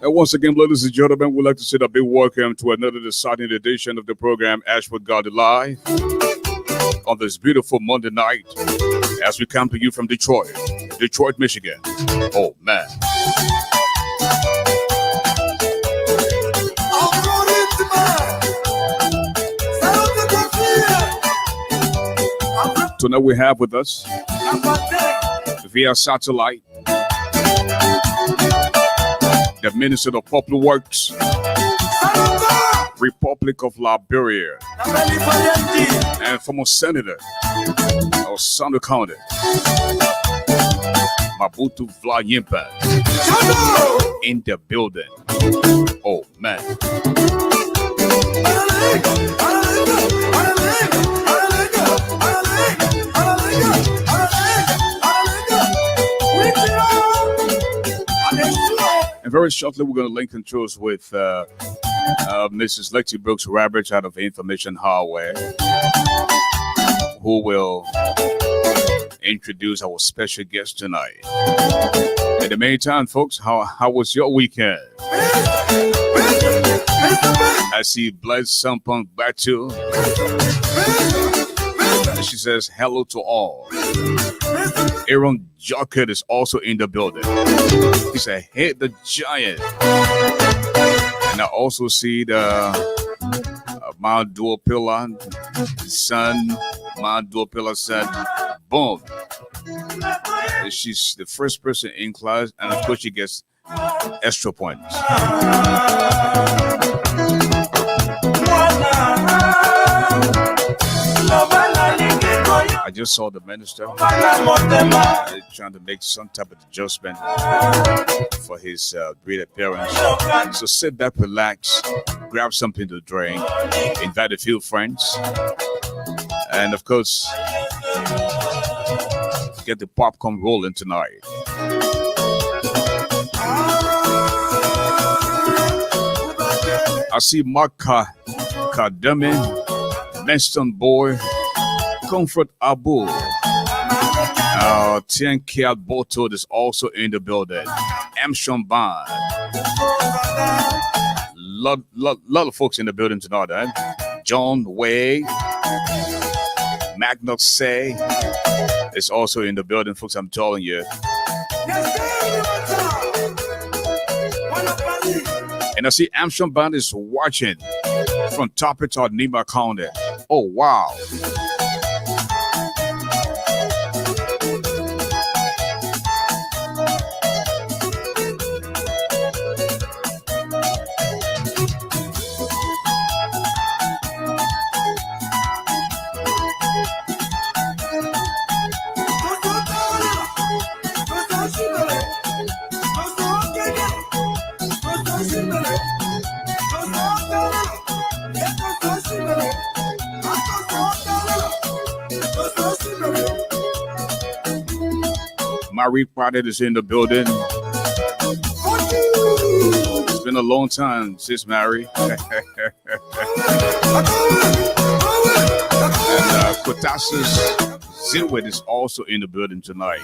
And once again, ladies and gentlemen, we'd like to say a big welcome to another exciting edition of the program ASHFORD GARLEY Live on this beautiful Monday night as we come to you from Detroit, Michigan. Oh, man. Tonight we have with us via satellite the Minister of Public Works, Republic of Liberia, and former Senator of Sando County, MOBOTU VLAH in the building. Oh, man. And very shortly, we're going to link controls with Mrs. Lexi Brooks Roberts out of Information Hardware, who will introduce our special guest tonight. In the meantime, folks, how was your weekend? I see Bless Sampong Batu. She says hello to all. Aaron Jockett is also in the building. He said, "Hey, the giant." And I also see the Mount Duopilla son. Mount Duopilla son. Boom. She's the first person in class, and of course she gets extra points. I just saw the minister trying to make some type of adjustment for his great appearance. So sit back, relax, grab something to drink, invite a few friends, and of course, get the popcorn rolling tonight. I see Mark Kademi, Meston Boy, Comfort Abu, Tienkiat Boto is also in the building. Amshon Band. Lot of folks in the building tonight. John Way, Magnus Say is also in the building, folks. I'm telling you. And I see Amshon Band is watching from Topita, Nima County. Oh, wow. Marie Potter is in the building. It's been a long time since Mary. And Kotas's Zilwit is also in the building tonight.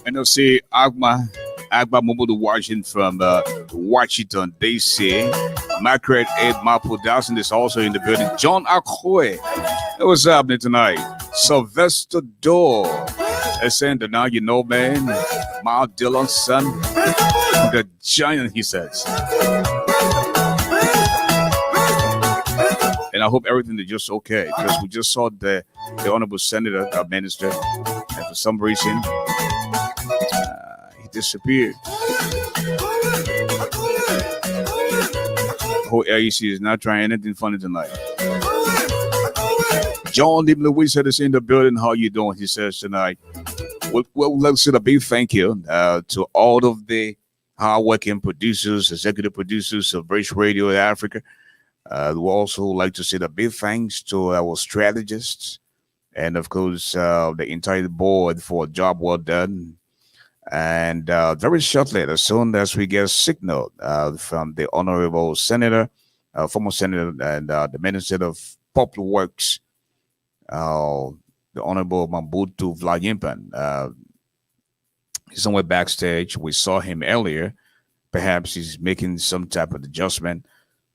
And you'll see Agba MOBOTU watching from Washington, D.C. Margaret Ed Mapo Dawson is also in the building. John Akwe. What's happening tonight? Sylvester Dorr. They're saying that now you know, man. Miles Dillon's son. The giant, he says. And I hope everything is just okay. Because we just saw the Honorable Senator, Minister, and for some reason, he disappeared. Whole AEC is not trying anything funny tonight. John Louis said is in the building. How you doing? He says tonight. Well, let's say a big thank you to all of the hardworking producers, executive producers of British Radio Africa. We also like to say a big thanks to our strategists and, of course, the entire board for a job well done. And very shortly, as soon as we get a signal from the Honorable Senator, former Senator, and the Minister of Public Works, the Honorable MOBOTU NYENPAN, he's somewhere backstage. We saw him earlier. Perhaps he's making some type of adjustment.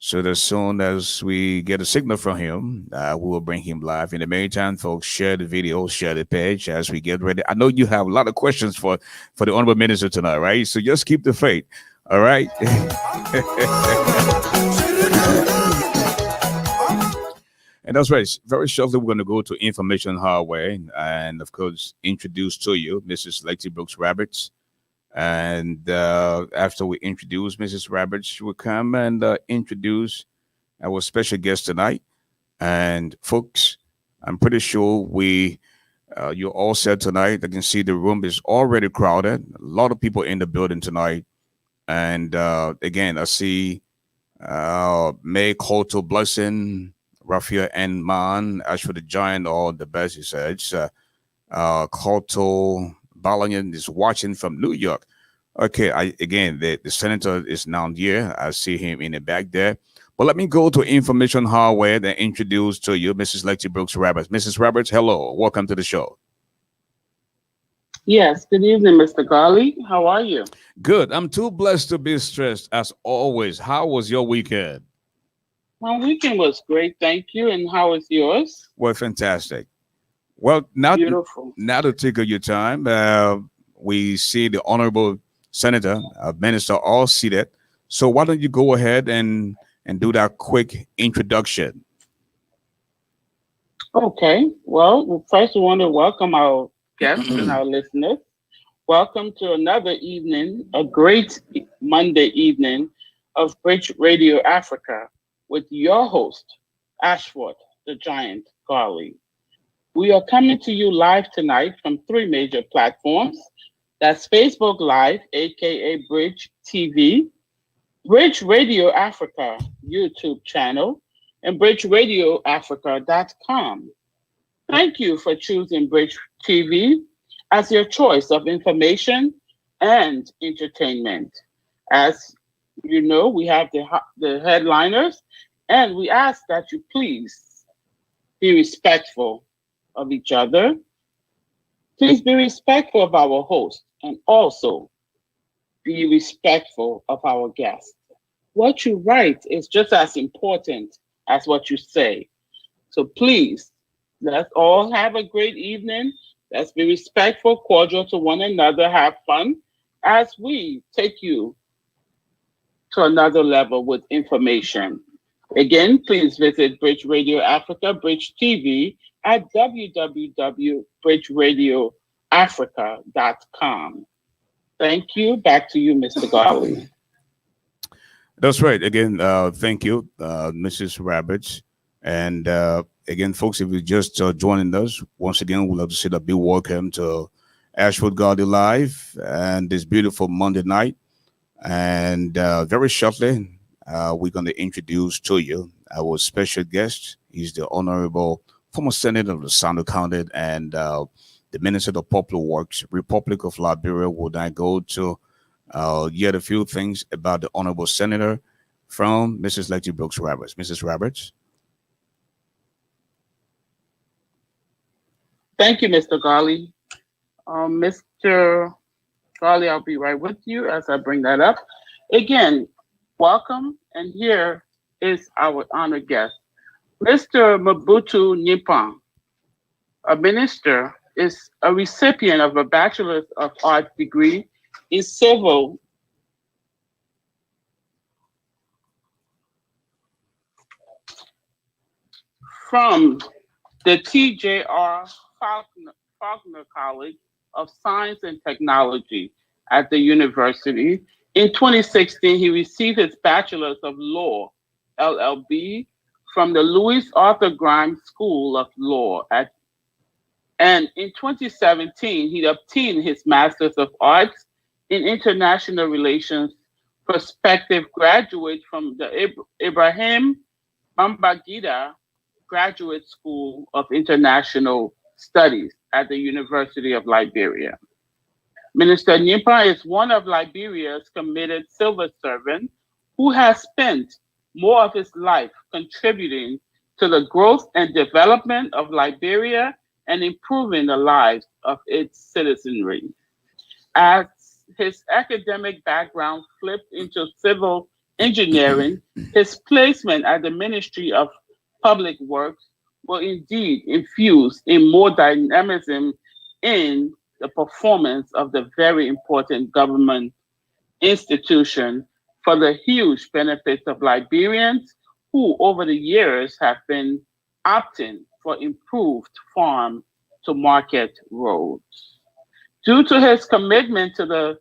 So as soon as we get a signal from him, we will bring him live. In the meantime, folks, share the video, share the page as we get ready. I know you have a lot of questions for the Honorable Minister tonight, right? So just keep the faith, all right? And that's right. Very shortly, we're going to go to Information Highway and, of course, introduce to you Mrs. Letty Brooks Roberts. And after we introduce Mrs. Roberts, she will come and introduce our special guest tonight. And folks, I'm pretty sure you're all set tonight. I can see the room is already crowded. A lot of people in the building tonight. And again, I see May Koto Blessing, Rafael and Man, ASHFORD the Giant, all the best, he says. Koto Balayan is watching from New York. Okay, the senator is now here. I see him in the back there. But let me go to Information Highway and introduce to you Mrs. Letty Brooks Roberts. Mrs. Roberts, hello. Welcome to the show. Yes, good evening, Mr. Garley. How are you? Good. I'm too blessed to be stressed as always. How was your weekend? My weekend was great, thank you. And how was yours? Well, fantastic. Well, now to take your time, we see the Honorable Senator, Minister, all seated. So why don't you go ahead and do that quick introduction? Okay. Well, first we want to welcome our guests and our listeners. Welcome to another evening, a great Monday evening of British Radio Africa with your host, ASHFORD, the Giant Garley. We are coming to you live tonight from 3 major platforms. That's Facebook Live, aka Bridge TV, Bridge Radio Africa YouTube channel, and bridgeradioafrica.com. Thank you for choosing Bridge TV as your choice of information and entertainment. As you know, we have the headliners, and we ask that you please be respectful of each other. Please be respectful of our host and also be respectful of our guests. What you write is just as important as what you say. So please, let's all have a great evening. Let's be respectful, cordial to one another, have fun as we take you to another level with information. Again, please visit Bridge Radio Africa, Bridge TV, at www.bridgeradioafrica.com. Thank you. Back to you, Mr. Garley. That's right. Again, thank you, Mrs. Roberts. And again, folks, if you're just joining us, once again, we'd love to say a big welcome to ASHFORD GARLEY Live and this beautiful Monday night. And very shortly, we're going to introduce to you our special guest. He's the Honorable former Senator of the Sando County and the Minister of Public Works, Republic of Liberia. Would I go to yet a few things about the Honorable Senator from Mrs. Letty Brooks Roberts. Mrs. Roberts. Thank you, Mr. Garley. Mr. Garley, I'll be right with you as I bring that up. Again, welcome, and here is our honored guest. Mr. MOBOTU NYENPAN, a minister, is a recipient of a Bachelor of Arts degree in civil from the T.J.R. Faulkner College of Science and Technology at the university. In 2016, he received his Bachelor's of Law, LLB, from the Louis Arthur Grimes School of Law and in 2017, he obtained his Master's of Arts in International Relations, prospective graduate from the Ibrahim Babangida Graduate School of International Studies at the University of Liberia. Minister NYENPAN is one of Liberia's committed civil servants who has spent more of his life contributing to the growth and development of Liberia and improving the lives of its citizenry. As his academic background flipped into civil engineering, his placement at the Ministry of Public Works will indeed infuse in more dynamism in the performance of the very important government institution for the huge benefits of Liberians who over the years have been opting for improved farm to market roads. Due to his commitment to the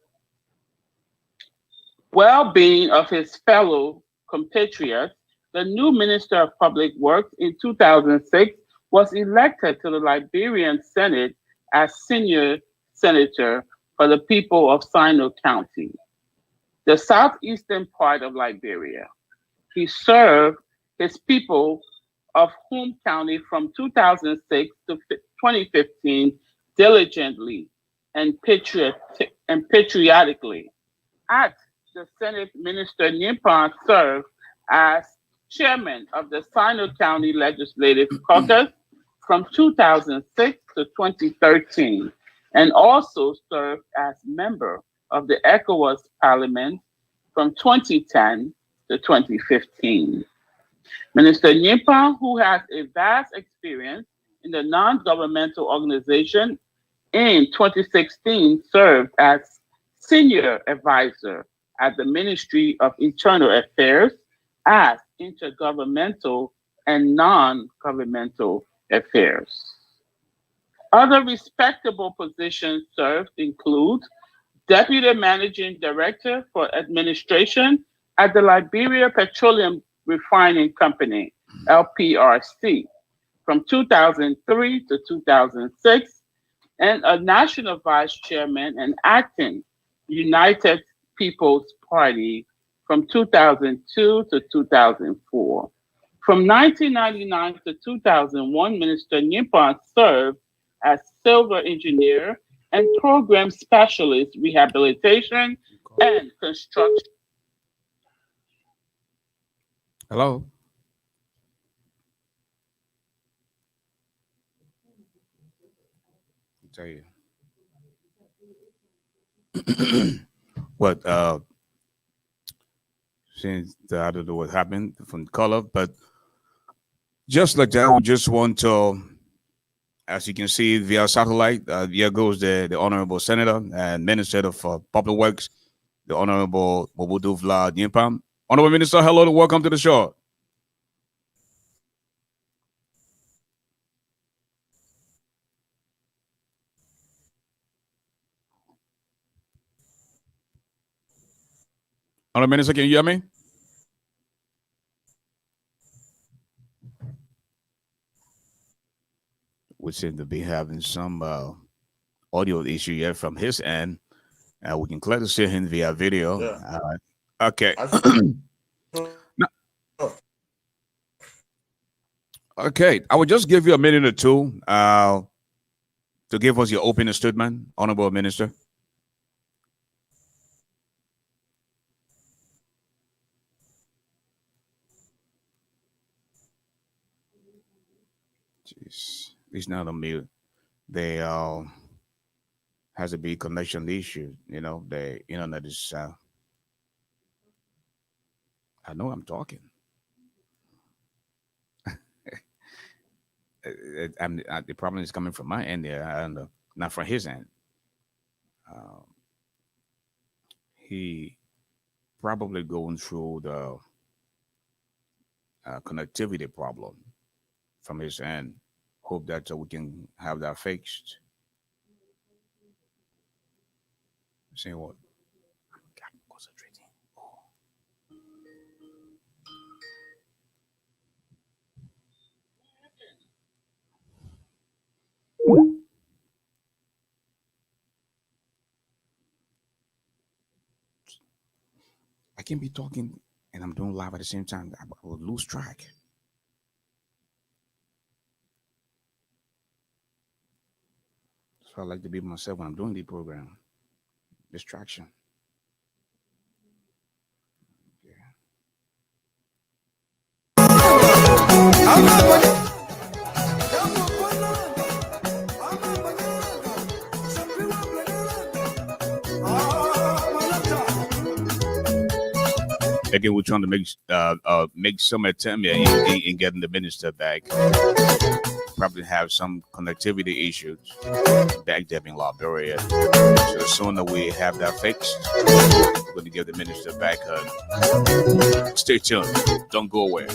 well-being of his fellow compatriots, the new Minister of Public Works in 2006 was elected to the Liberian Senate as senior senator for the people of Sino County, the southeastern part of Liberia. He served his people of Home County from 2006 to 2015 diligently and patriotically. At the Senate, Minister NYENPAN served as chairman of the Sino County Legislative Caucus from 2006 to 2013, and also served as member of the ECOWAS Parliament from 2010 to 2015. Minister NYENPAN, who has a vast experience in the non-governmental organization, in 2016 served as senior advisor at the Ministry of Internal Affairs as intergovernmental and non-governmental affairs. Other respectable positions served include Deputy Managing Director for Administration at the Liberia Petroleum Refining Company, LPRC, from 2003 to 2006, and a National Vice Chairman and acting United People's Party from 2002 to 2004. From 1999 to 2001, Minister NYENPAN served as Silver Engineer and Program Specialist Rehabilitation and Construction. Hello. I'll tell you. What since I don't know what happened from color, but just like that, we just want to, as you can see via satellite, here goes the Honorable Senator and Minister of Public Works, the Honorable MOBOTU VLAH NYENPAN. Honorable Minister, hello and welcome to the show. Honorable Minister, can you hear me? We seem to be having some audio issue here from his end. We can clearly see him via video. Yeah. Okay. Okay, I will just give you a minute or two to give us your opening statement, Honorable Minister. Jeez, he's not on mute. they has a big connection issue. The internet is. I know I'm talking. The problem is coming from my end there. I don't know, not from his end. Um, he probably going through the connectivity problem from his end. Hope that we can have that fixed. See what? God, concentrating. I can't be talking and I'm doing live at the same time. I will lose track. So I like to be myself when I'm doing the program. Distraction. Again, we're trying to make some attempt in getting the minister back. Probably have some connectivity issues back there in Liberia. So the sooner we have that fixed, we're going to get the minister back. Stay tuned. Don't go away.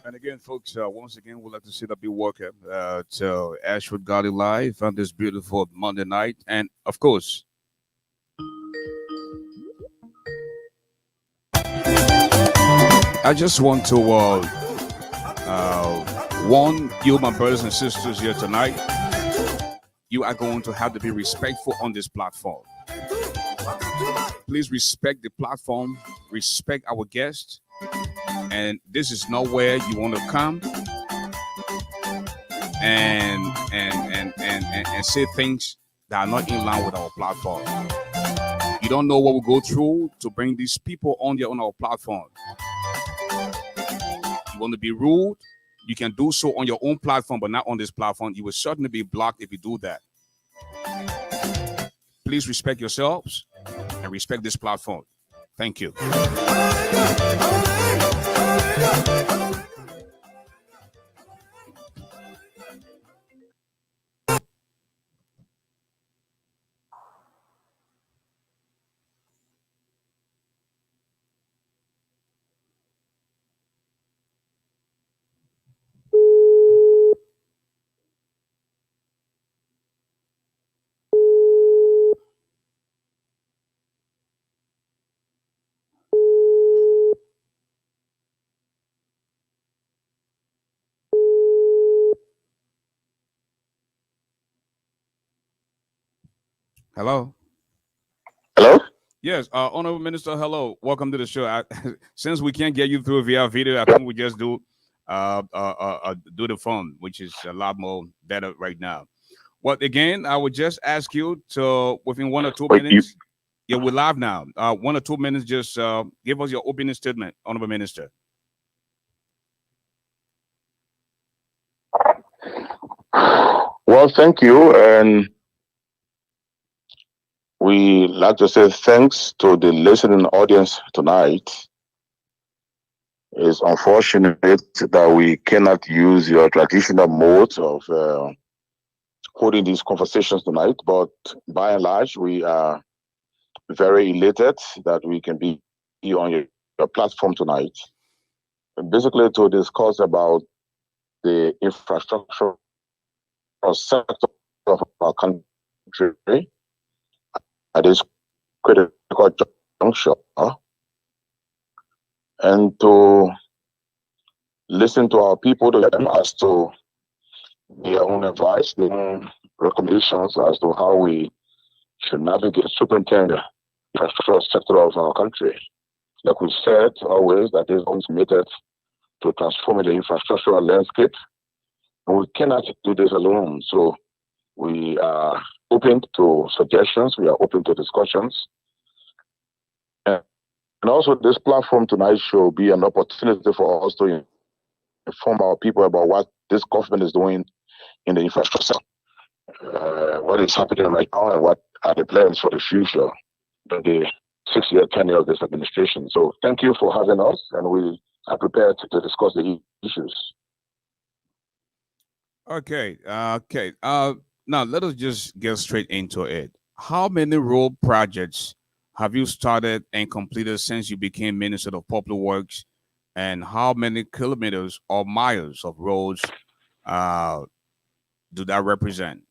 And again, folks, once again, we'd like to say that be welcome to ASHFORD GARLEY Live on this beautiful Monday night. And of course, I just want to warn you, my brothers and sisters here tonight. You are going to have to be respectful on this platform. Please respect the platform, respect our guests, and this is nowhere you want to come and say things that are not in line with our platform. You don't know what we go through to bring these people on our platform. You want to be rude, you can do so on your own platform, but not on this platform. You will certainly be blocked if you do that. Please respect yourselves and respect this platform. Thank you. Hello. Hello? Yes, Honorable Minister, hello. Welcome to the show. Since we can't get you through via video, I think we just do the phone, which is a lot more better right now. Well, again, I would just ask you to, within 1 or 2 minutes, yeah, we're live now. 1 or 2 minutes, just give us your opening statement, Honorable Minister. Well, thank you. And we like to say thanks to the listening audience tonight. It's unfortunate that we cannot use your traditional modes of holding these conversations tonight, but by and large, we are very elated that we can be on your platform tonight. And basically, to discuss about the infrastructure sector of our country at this critical juncture, and to listen to our people to them as to their own advice, their own recommendations as to how we should navigate, superintend the infrastructure sector of our country. Like we said always, that is always committed to transforming the infrastructural landscape, and we cannot do this alone. So we are open to suggestions, we are open to discussions. And also, this platform tonight should be an opportunity for us to inform our people about what this government is doing in the infrastructure, what is happening right now, and what are the plans for the future in the 6-year tenure of this administration. So thank you for having us, and we are prepared to discuss the issues. Okay. Now let us just get straight into it. How many road projects have you started and completed since you became Minister of Public Works, and how many kilometers or miles of roads do that represent?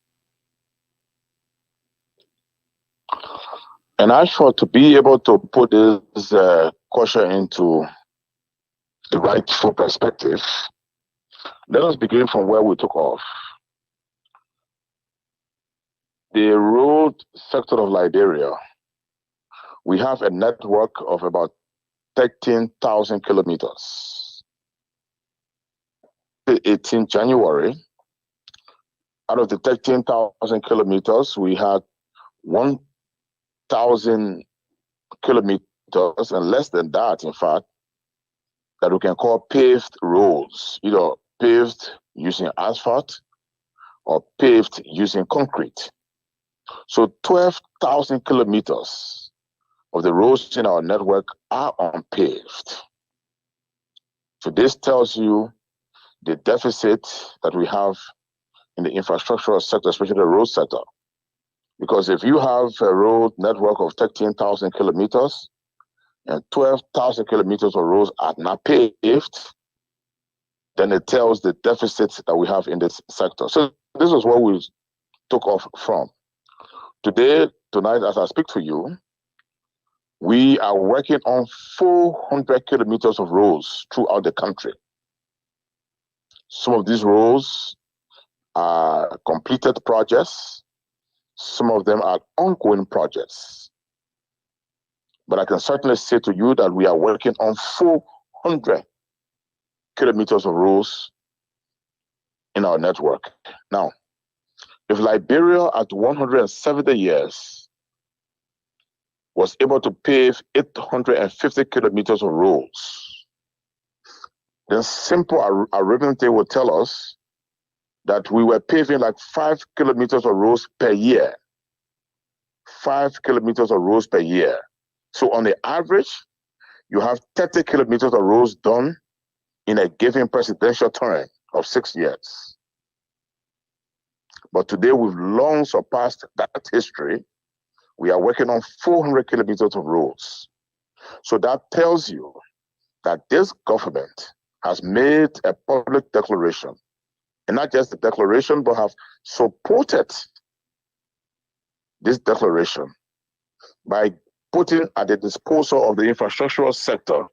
And ASHFORD, to be able to put this question into the rightful perspective, let us begin from where we took off. The road sector of Liberia, we have a network of about 13,000 kilometers. 18 January, out of the 13,000 kilometers, we had 1,000 kilometers, and less than that, in fact, that we can call paved roads, either paved using asphalt or paved using concrete. So 12,000 kilometers of the roads in our network are unpaved. So this tells you the deficit that we have in the infrastructural sector, especially the road sector. Because if you have a road network of 13,000 kilometers and 12,000 kilometers of roads are not paved, then it tells the deficits that we have in this sector. So this is what we took off from. Tonight, as I speak to you, we are working on 400 kilometers of roads throughout the country. Some of these roads are completed projects. Some of them are ongoing projects. But I can certainly say to you that we are working on 400 kilometers of roads in our network. Now, if Liberia at 170 years was able to pave 850 kilometers of roads, then simple arithmetic will tell us that we were paving like 5 kilometers of roads per year. 5 kilometers of roads per year. So on the average, you have 30 kilometers of roads done in a given presidential term of 6 years. But today we've long surpassed that history. We are working on 400 kilometers of roads. So that tells you that this government has made a public declaration, and not just the declaration, but have supported this declaration by putting at the disposal of the infrastructural sector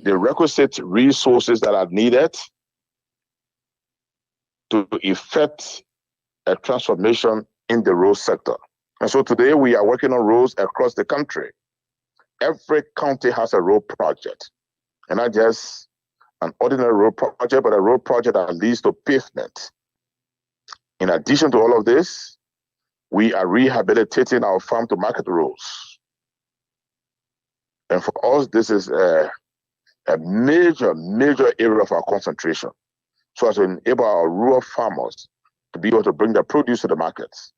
the requisite resources that are needed to effect a transformation in the road sector. And so today we are working on roads across the country. Every county has a road project, and not just an ordinary road project, but a road project that leads to pavement. In addition to all of this, we are rehabilitating our farm to market roads. And for us, this is a major area of our concentration, so as to enable our rural farmers to be able to bring their produce to the markets.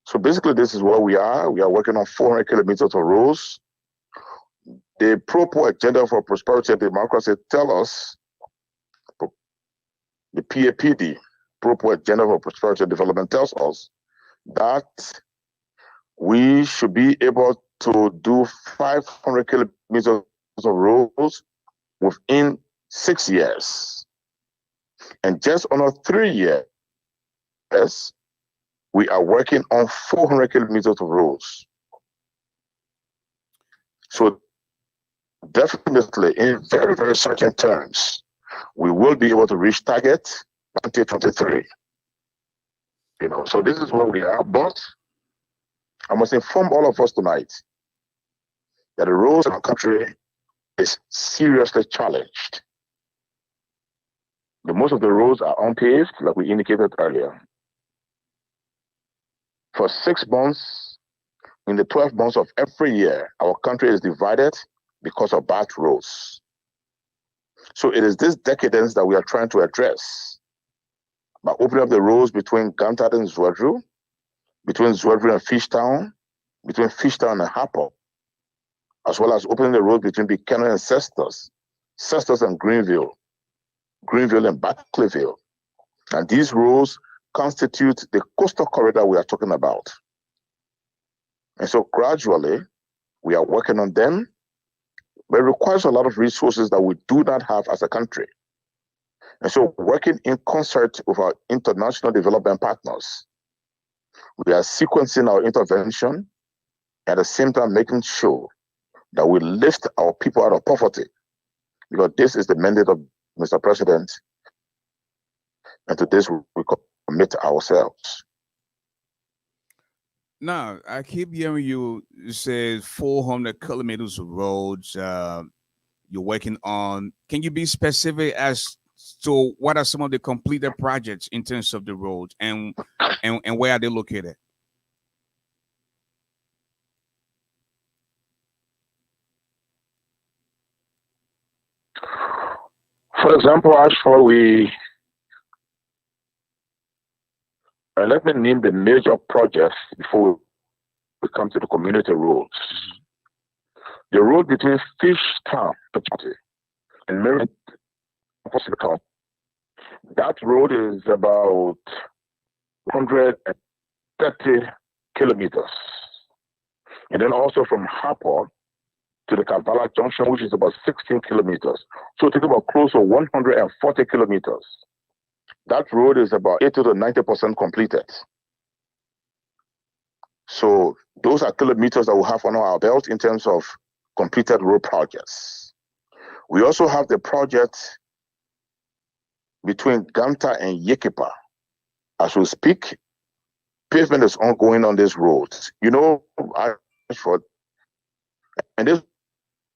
So basically, this is where we are. We are working on 400 kilometers of roads. The Pro-Poor Agenda for Prosperity and Democracy tell us, the PAPD, Pro-Poor Agenda for Prosperity and Development, tells us that we should be able to do 500 kilometers of roads within 6 years. And just under 3 years, we are working on 400 kilometers of roads. So definitely, in very certain terms, we will be able to reach target 2023. So this is where we are. But I must inform all of us tonight that the roads in our country is seriously challenged. Most of the roads are unpaved, like we indicated earlier. For 6 months, in the 12 months of every year, our country is divided because of bad roads. So it is this decadence that we are trying to address by opening up the roads between Gantad and Zwedru, between Zwedru and Fishtown, between Fishtown and Harper, as well as opening the road between Buchanan and Cestus, Cestus and Greenville, Greenville and Barclayville. And these roads constitute the coastal corridor we are talking about. And so gradually, we are working on them, but it requires a lot of resources that we do not have as a country. And so working in concert with our international development partners, we are sequencing our intervention, at the same time making sure that we lift our people out of poverty, because this is the mandate of Mr. President, and to this we commit ourselves. Now, I keep hearing you say 400 kilometers of roads you're working on. Can you be specific as to what are some of the completed projects in terms of the roads, and where are they located? For example, ASHFORD, let me name the major projects before we come to the community roads. The road between Fishtown and Merritt Hospital, that road is about 130 kilometers. And then also from Harper to the Kavala Junction, which is about 16 kilometers. So it takes about close to 140 kilometers. That road is about 80 to 90% completed. So those are kilometers that we have on our belt in terms of completed road projects. We also have the project between Ganta and Yekipa. As we speak, pavement is ongoing on this road. ASHFORD, and this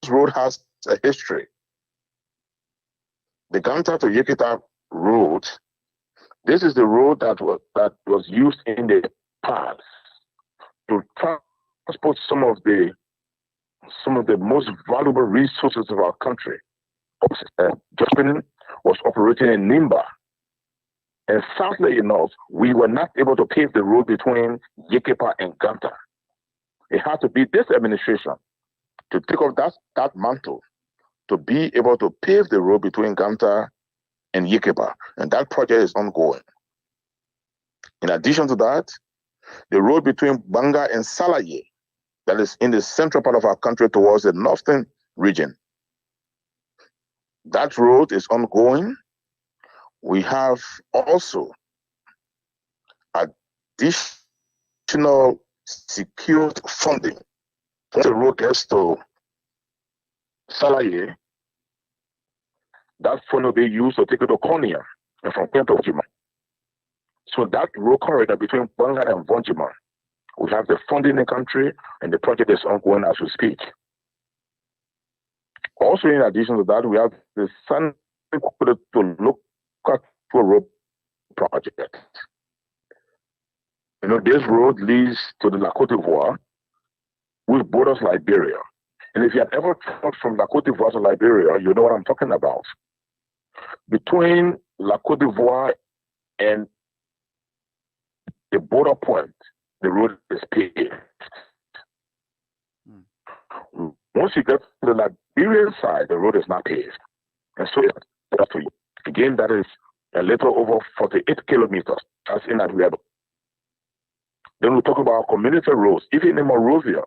road has a history. The Ganta to Yekipa road, this is the road that was used in the past to transport some of the most valuable resources of our country. Josephine was operating in Nimba. And sadly enough, we were not able to pave the road between Yekipa and Ganta. It had to be this administration to take up that mantle to be able to pave the road between Ganta and Yekipa. And that project is ongoing. In addition to that, the road between Banga and Salaye, that is in the central part of our country towards the northern region, that road is ongoing. We have also additional secured funding. When the road gets to Salaye, that fund will be used to take it to Konya and from Kent to Vonjima. So that road corridor between Banga and Vonjima We have the funding in the country, and the project is ongoing as we speak. Also, in addition to that, we have the San to look at road project. You know, this road leads to the Côte d'Ivoire, which borders Liberia. And if you have ever traveled from Côte d'Ivoire to Liberia, you know what I'm talking about. Between Côte d'Ivoire and the border point, the road is paved. Once you get to the Liberian side, the road is not paved. And so that's for you. Again, that is a little over 48 kilometers. That's in that we have. Then we talk about community roads. Even in Monrovia,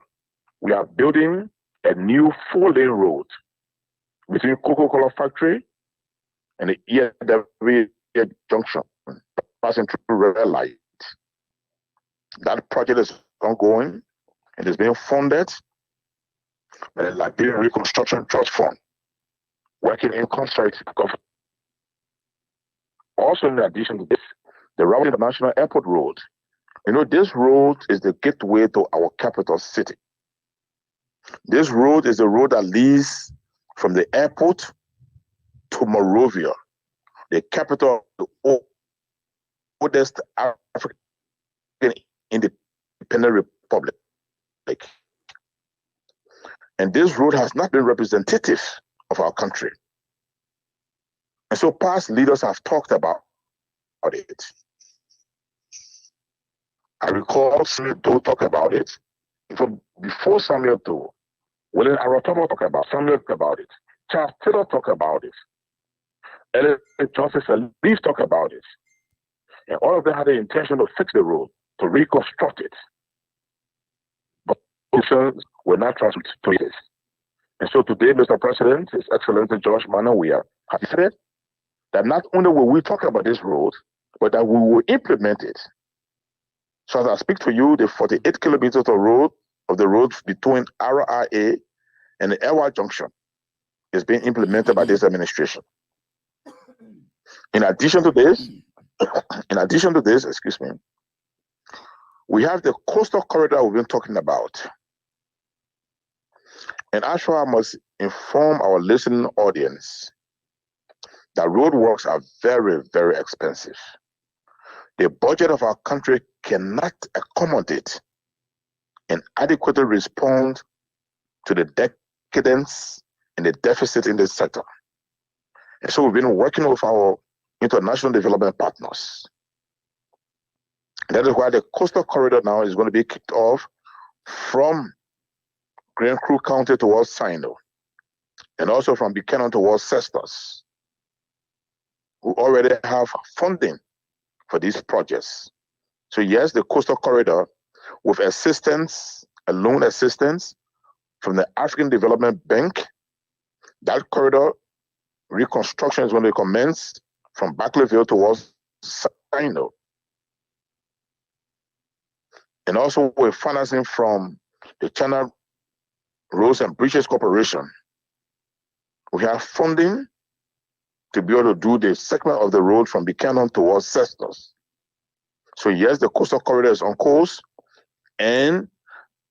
we are building a new 4-lane road between Coca-Cola factory and the EW junction, passing through red light. That project is ongoing and is being funded by the Liberian Reconstruction Trust Fund, working in concert with government. Also, in addition to this, the Rabat International Airport Road. You know, this road is the gateway to our capital city. This road is the road that leads from the airport to Monrovia, the capital of the oldest African independent republic. And this road has not been representative of our country. And so past leaders have talked about it. I recall Samuel Doe talk about it. Before Samuel Doe, William Aratomo talked about Samuel talked about it. Charles Taylor talked about it. Ellen Johnson Sirleaf talked about it. And all of them had the intention to fix the road, to reconstruct it. But solutions were not transmitted to it. And so today, Mr. President, His Excellency George Manneh, we are happy that not only will we talk about this road, but that we will implement it. So as I speak to you, the 48 kilometers of the road between RIA and the Ewa Junction is being implemented by this administration. In addition to this, excuse me, we have the coastal corridor we've been talking about. And actually, I must inform our listening audience that road works are very, very expensive. The budget of our country cannot accommodate and adequately respond to the decadence and the deficit in this sector. And so we've been working with our international development partners. And that is why the coastal corridor now is going to be kicked off from Grand Crew County towards Sino, and also from Buchanan towards Cestus, who already have funding for these projects. So yes, the coastal corridor with assistance, a loan assistance from the African Development Bank, that corridor reconstruction is going to commence from Barclayville towards Sino. And also with financing from the China Roads and Bridges Corporation. We have funding to be able to do the segment of the road from Buchanan towards Cestus. So yes, the coastal corridor is on course, and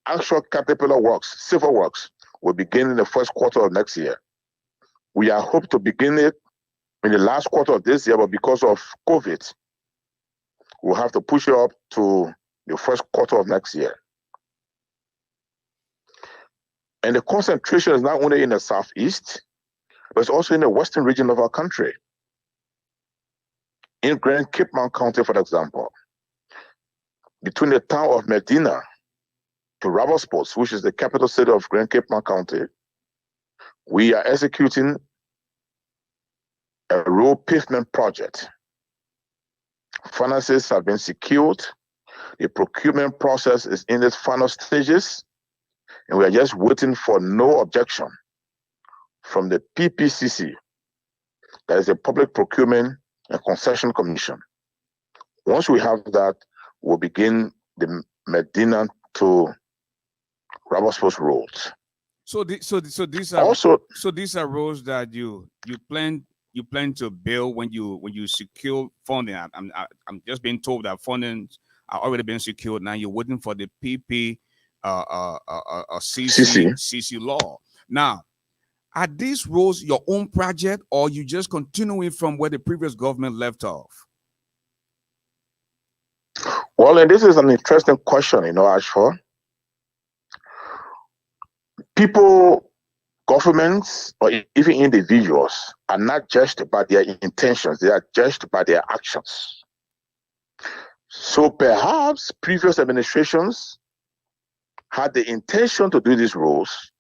actual caterpillar works, civil works, will begin in the first quarter of next year. We are hoping to begin it in the last quarter of this year, but because of COVID, we'll have to push it up to the first quarter of next year. And the concentration is not only in the southeast, but it's also in the western region of our country. In Grand Cape Mount County, for example, between the town of Medina to Robertsport, which is the capital city of Grand Cape Mount County, we are executing a road pavement project. Finances have been secured. The procurement process is in its final stages, and we are just waiting for no objection from the PPCC, that is the Public Procurement and Concession Commission. Once we have that, we'll begin the Medina to Robertsport roads. So these are also, these are roads that you plan to build when you secure funding. I'm just being told that funding are already been secured. Now you're waiting for the CC law. Now, are these roads your own project, or you just continuing from where the previous government left off? Well, and this is an interesting question, ASHFORD. People, governments, or even individuals are not judged by their intentions, they are judged by their actions. So perhaps previous administrations had the intention to do these roads,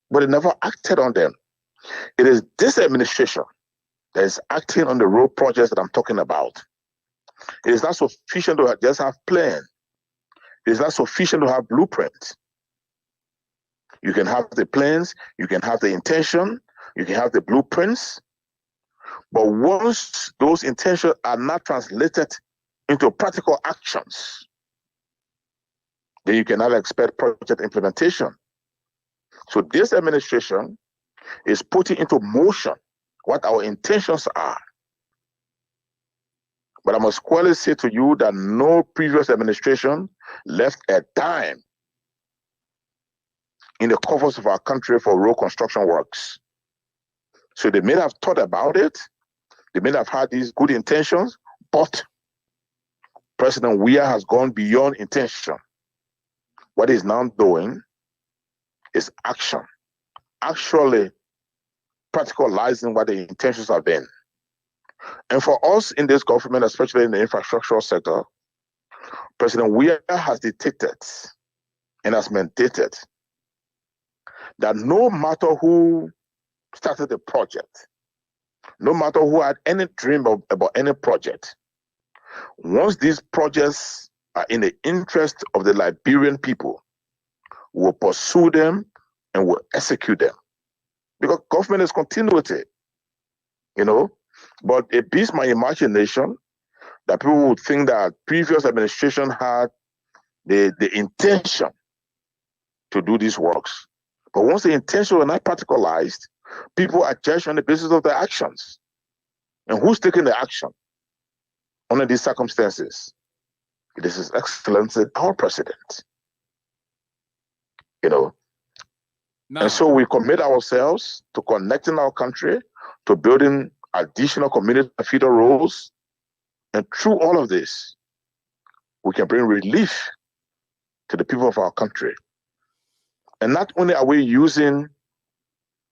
but they never acted on them. It is this administration that is acting on the road projects that I'm talking about. It is not sufficient to just have plan. It is not sufficient to have blueprints. You can have the plans, you can have the intention, you can have the blueprints, but once those intentions are not translated into practical actions, then you cannot expect project implementation. So this administration is putting into motion what our intentions are. But I must clearly say to you that no previous administration left a dime in the coffers of our country for road construction works. So they may have thought about it, they may have had these good intentions, but President Weah has gone beyond intention. What he's now doing is action, actually practicalizing what the intentions have been. And for us in this government, especially in the infrastructural sector, President Weah has dictated and has mandated that no matter who started the project, no matter who had any dream about any project, once these projects are in the interest of the Liberian people, we'll pursue them and we'll execute them. Because government is continuity, but it beats my imagination that people would think that previous administration had the intention to do these works. But once the intention was not practicalized, people are judged on the basis of their actions. And who's taking the action under these circumstances? It is His Excellency, our President. No. And so we commit ourselves to connecting our country, to building additional community feeder roads. And through all of this, we can bring relief to the people of our country. And not only are we using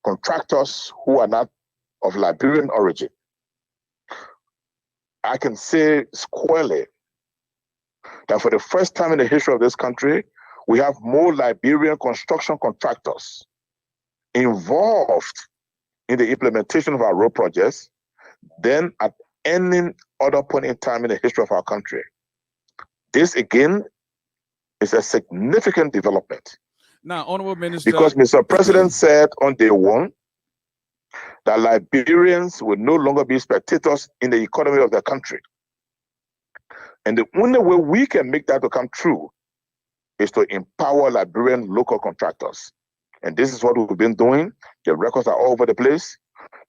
contractors who are not of Liberian origin, I can say squarely that for the first time in the history of this country, we have more Liberian construction contractors involved in the implementation of our road projects than at any other point in time in the history of our country. This, again, is a significant development. Now, Honorable Minister, because Mr. President said on day one that Liberians will no longer be spectators in the economy of their country. And the only way we can make that become true is to empower Liberian local contractors. And this is what we've been doing. The records are all over the place.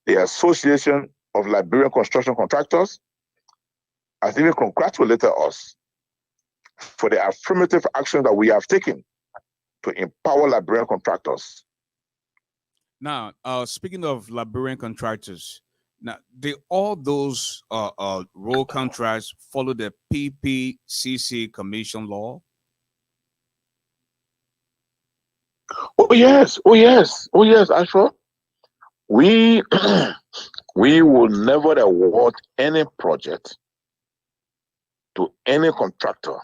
The Association of Liberian Construction Contractors has even congratulated us for the affirmative action that we have taken to empower Liberian contractors. Now, speaking of Liberian contractors, now all those road contracts follow the PPCC Commission law? Oh yes, ASHFORD. We we will never award any project to any contractor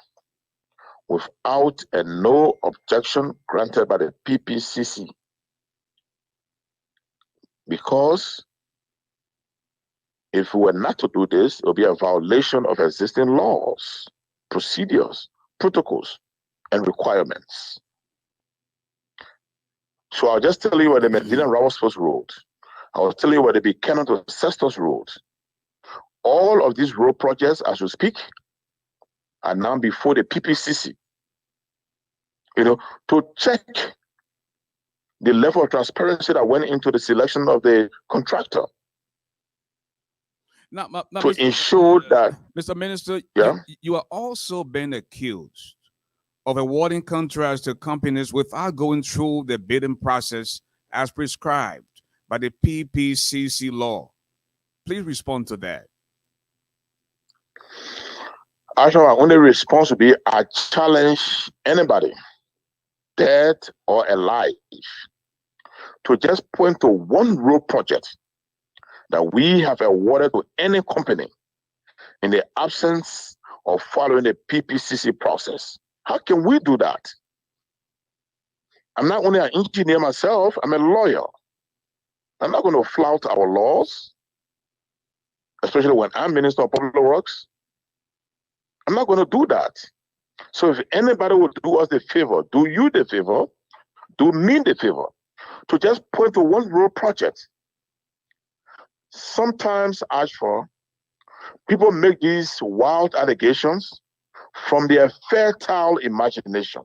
without a no objection granted by the PPCC. Because if we were not to do this, it will be a violation of existing laws, procedures, protocols, and requirements. So I'll just tell you where the Medina Rawasfos Road, I'll tell you where the Buchanan to Cestos Road. All of these road projects, as we speak, are now before the PPCC, to check the level of transparency that went into the selection of the contractor. Now, to ensure that, Mr. Minister, yeah, you are also being accused of awarding contracts to companies without going through the bidding process as prescribed by the PPCC law. Please respond to that. actually, my only response would be I challenge anybody, dead or alive, to just point to one road project that we have awarded to any company in the absence of following the PPCC process. How can we do that? I'm not only an engineer myself, I'm a lawyer. I'm not going to flout our laws, especially when I'm Minister of Public Works. I'm not going to do that. So if anybody would do us the favor, do you the favor, do me the favor, to just point to one road project. Sometimes, ASHFORD, people make these wild allegations from their fertile imagination.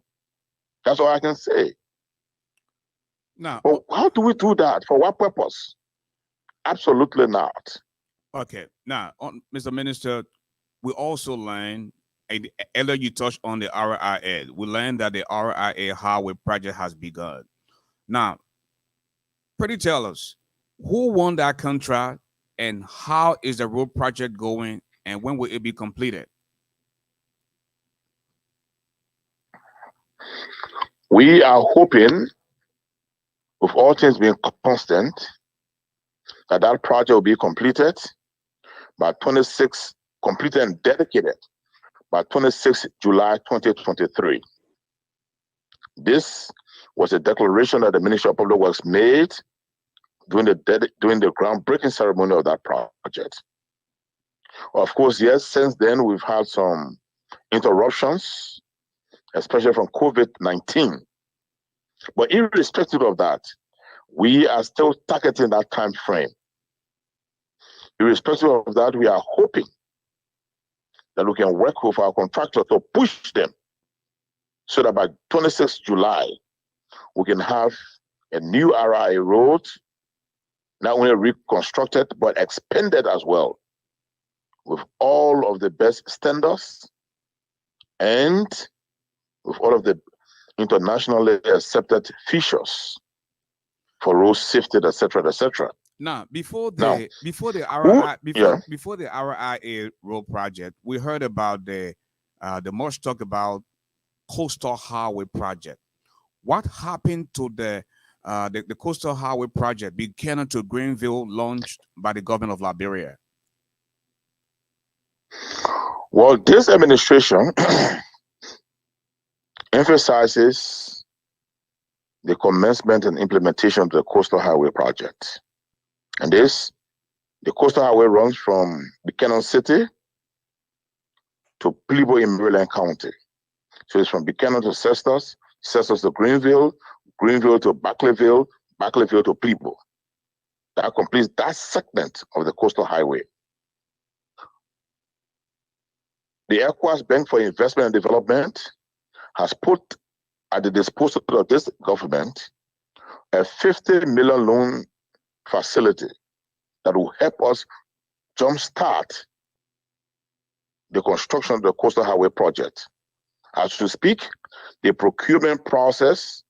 That's all I can say. Now, but how do we do that? For what purpose? Absolutely not. Okay. Now, Mr. Minister, we also learned, earlier you touched on the RIA. We learned that the RIA highway project has begun. Now, pretty tell us, who won that contract and how is the road project going and when will it be completed? We are hoping, with all things being constant, that that project will be completed by 26, completed and dedicated by 26 July 2023. This was a declaration that the Ministry of Public Works made during the groundbreaking ceremony of that project. Of course, yes, since then we've had some interruptions, especially from COVID-19. But irrespective of that, we are still targeting that time frame. Irrespective of that, we are hoping that we can work with our contractor to push them so that by 26 July, we can have a new RIA road, not only reconstructed, but expanded as well, with all of the best standards and with all of the internationally accepted features for road safety, etc., etc. Now, before the RIA road project, we heard about the much talk about coastal highway project. What happened to the coastal highway project, Buchanan to Greenville, launched by the government of Liberia? Well, this administration emphasizes the commencement and implementation of the coastal highway project. And the coastal highway runs from Buchanan City to Plebo in Maryland County. So it's from Buchanan to Cestus, Cestus to Greenville, Greenville to Barclayville, Barclayville to Plebo. That completes that segment of the coastal highway. The ECOWAS Bank for Investment and Development has put at the disposal of this government a 50 million loan facility that will help us jumpstart the construction of the coastal highway project. As we speak, the procurement process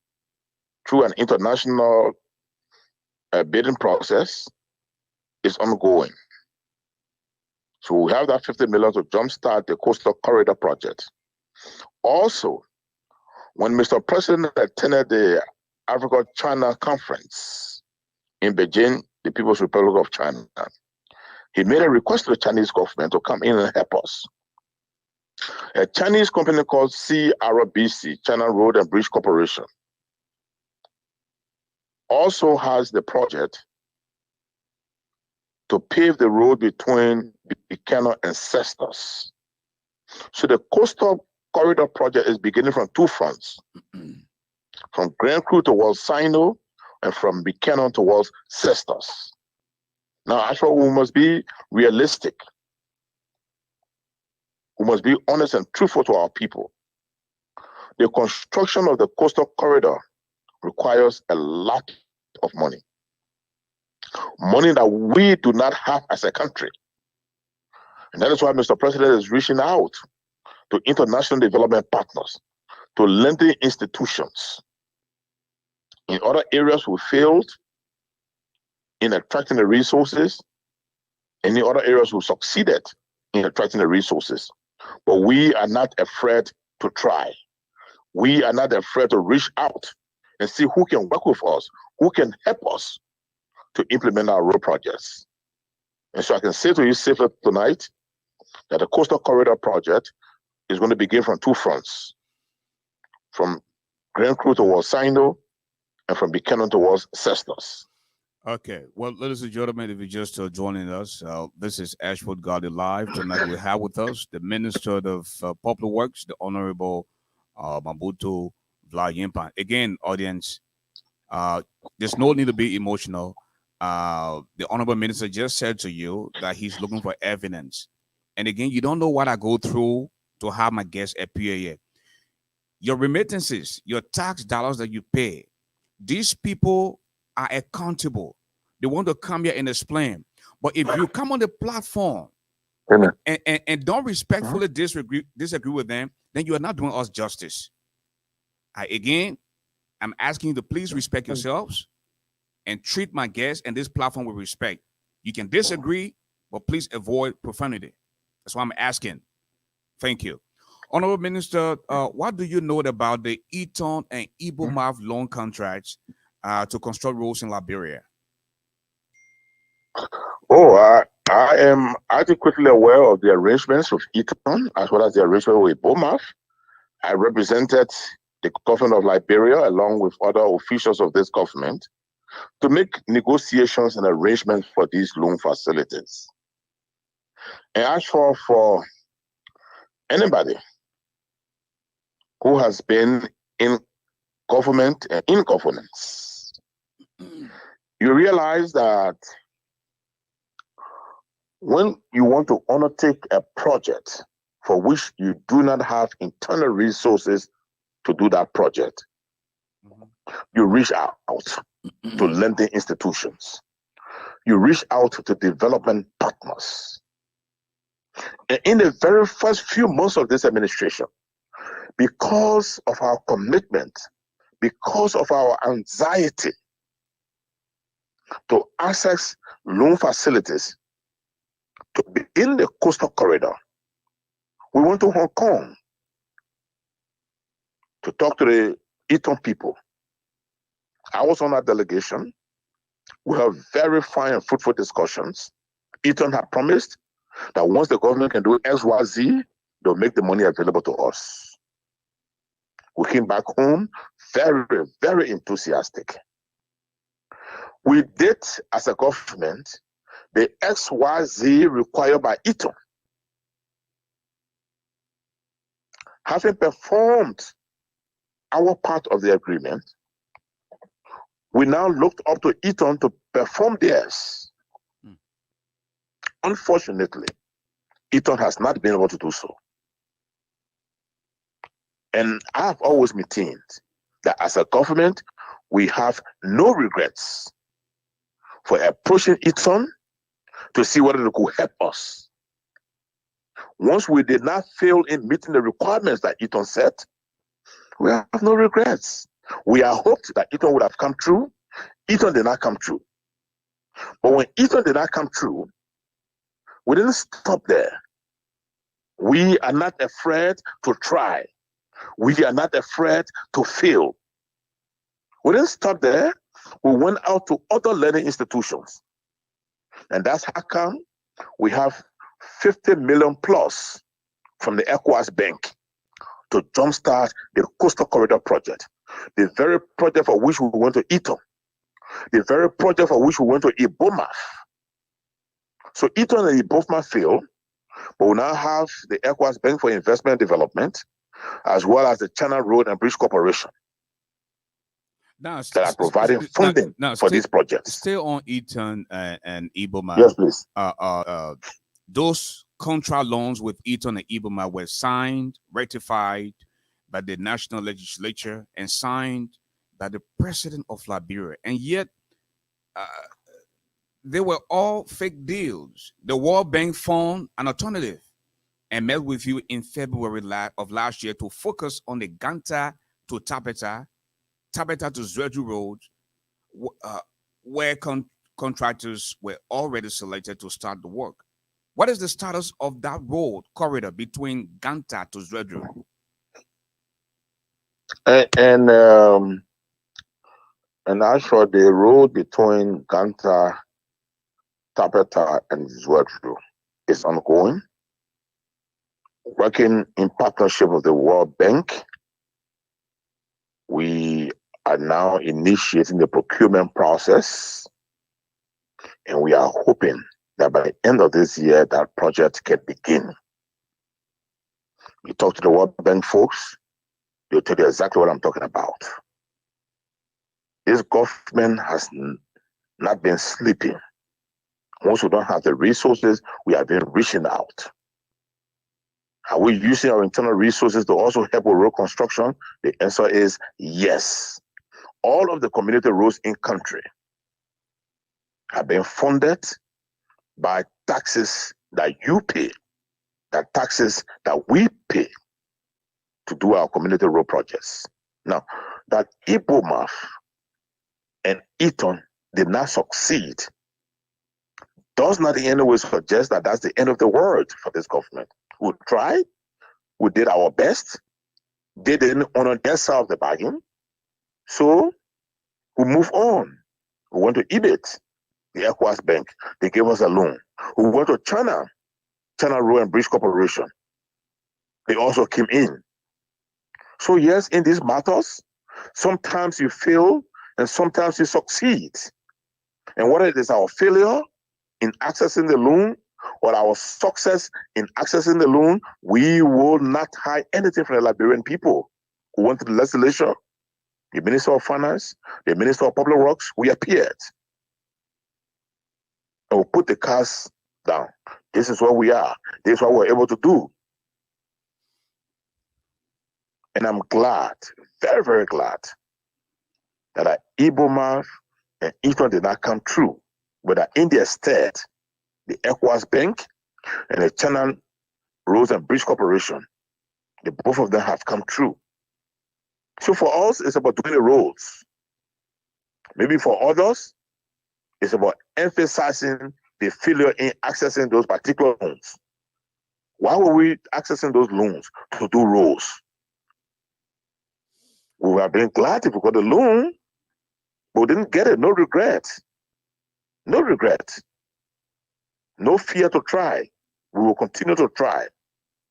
through an international bidding process is ongoing. So we have that 50 million to jumpstart the coastal corridor project. Also, when Mr. President attended the Africa-China conference in Beijing, the People's Republic of China, he made a request to the Chinese government to come in and help us. A Chinese company called CRBC, China Road and Bridge Corporation, also has the project to pave the road between Buchanan and Cestus. So the coastal corridor project is beginning from two fronts, from Grand Crew towards Sino and from Buchanan towards Cestus. Now, actually, we must be realistic. We must be honest and truthful to our people. The construction of the coastal corridor requires a lot of money. Money that we do not have as a country. And that is why Mr. President is reaching out to international development partners, to lending institutions. In other areas, we failed in attracting the resources. In the other areas, we succeeded in attracting the resources. But we are not afraid to try. We are not afraid to reach out and see who can work with us, who can help us to implement our road projects. And so I can say to you safely tonight that the Coastal Corridor project is going to begin from two fronts, from Grand Crew towards Sino and from Buchanan towards Cestus. Okay, well, ladies and gentlemen, if you're just joining us, this is ASHFORD GARLEY Live. Tonight we have with us the Minister of Public Works, the Honorable MOBOTU NYENPAN. Again, audience, there's no need to be emotional. The Honorable Minister just said to you that he's looking for evidence. And again, you don't know what I go through to have my guests appear here. Your remittances, your tax dollars that you pay, these people are accountable. They want to come here and explain. But if you come on the platform and don't respectfully disagree with them, then you are not doing us justice. Again, I'm asking you to please respect yourselves and treat my guests and this platform with respect. You can disagree, but please avoid profanity. That's why I'm asking. Thank you. Honorable Minister, what do you know about the Eton and Ibomaf loan contracts to construct roads in Liberia? Oh, I am adequately aware of the arrangements with Eton as well as the arrangement with Ibomaf. I represented the government of Liberia along with other officials of this government to make negotiations and arrangements for these loan facilities. And as for anybody who has been in government and in governance, you realize that when you want to undertake a project for which you do not have internal resources to do that project, you reach out to lending institutions. You reach out to development partners. And in the very first few months of this administration, because of our commitment, because of our anxiety to access loan facilities to be in the Coastal Corridor, we went to Hong Kong to talk to the Eton people. I was on that delegation. We have very fine and fruitful discussions. Eton had promised that once the government can do XYZ, they'll make the money available to us. We came back home very, very enthusiastic. We did, as a government, the XYZ required by Eton. Having performed our part of the agreement, we now looked up to Eton to perform theirs. Unfortunately, Eton has not been able to do so. And I have always maintained that as a government, we have no regrets for approaching Eton to see whether they could help us. Once we did not fail in meeting the requirements that Eton set, we have no regrets. We are hoped that Eton would have come true. Eton did not come true. But when Eton did not come true, we didn't stop there. We are not afraid to try. We are not afraid to fail. We didn't stop there. We went out to other learning institutions. And that's how come we have 50 million plus from the ECOWAS Bank to jumpstart the Coastal Corridor project. The very project for which we went to Eton. The very project for which we went to Ibomaf. So Eton and Ibomaf failed, but we now have the ECOWAS Bank for Investment and Development, as well as the Channel Road and Bridge Corporation that are providing funding for these projects. Stay on Eton and Ibomaf. Yes, please. Those contract loans with Eton and Ibomaf were signed, ratified by the national legislature, and signed by the president of Liberia. And yet, they were all fake deals. The World Bank found an alternative and met with you in February of last year to focus on the Ganta to Tapeta, Tapeta to Zwedru Road, uh, where contractors were already selected to start the work. What is the status of that road corridor between Ganta to Zwedru? And as for the road between Ganta, Tapeta, and Zwedru is ongoing, working in partnership with the World Bank. We are now initiating the procurement process, and we are hoping that by the end of this year, that project can begin. You talk to the World Bank folks, they'll tell you exactly what I'm talking about. This government has not been sleeping. Once we don't have the resources, we have been reaching out. Are we using our internal resources to also help with road construction? The answer is yes. All of the community roads in country have been funded by taxes that you pay, that taxes that we pay to do our community road projects. Now, that IBOMAF and Eton did not succeed does not in any way suggest that that's the end of the world for this government. We tried, we did our best, they didn't honor their side of the bargain, so we move on. We went to EBIT, the ECOWAS Bank, they gave us a loan. We went to China Road and Bridge Corporation, they also came in. So yes, in these matters, sometimes you fail and sometimes you succeed. And whether it is our failure in accessing the loan or our success in accessing the loan, we will not hide anything from the Liberian people who went to the legislature, the Minister of Finance, the Minister of Public Works. We appeared and we put the cars down. This is what we are. This is what we're able to do. And I'm glad, very, very glad, that IBOMAF and Eton did not come true, but that in their stead, the ECOWAS Bank and the China Roads and Bridge Corporation, the both of them have come true. So for us, it's about doing the roads. Maybe for others, it's about emphasizing the failure in accessing those particular loans. Why were we accessing those loans? To do roads. We would have been glad if we got the loan, but we didn't get it. No regret. No regret. No fear to try. We will continue to try.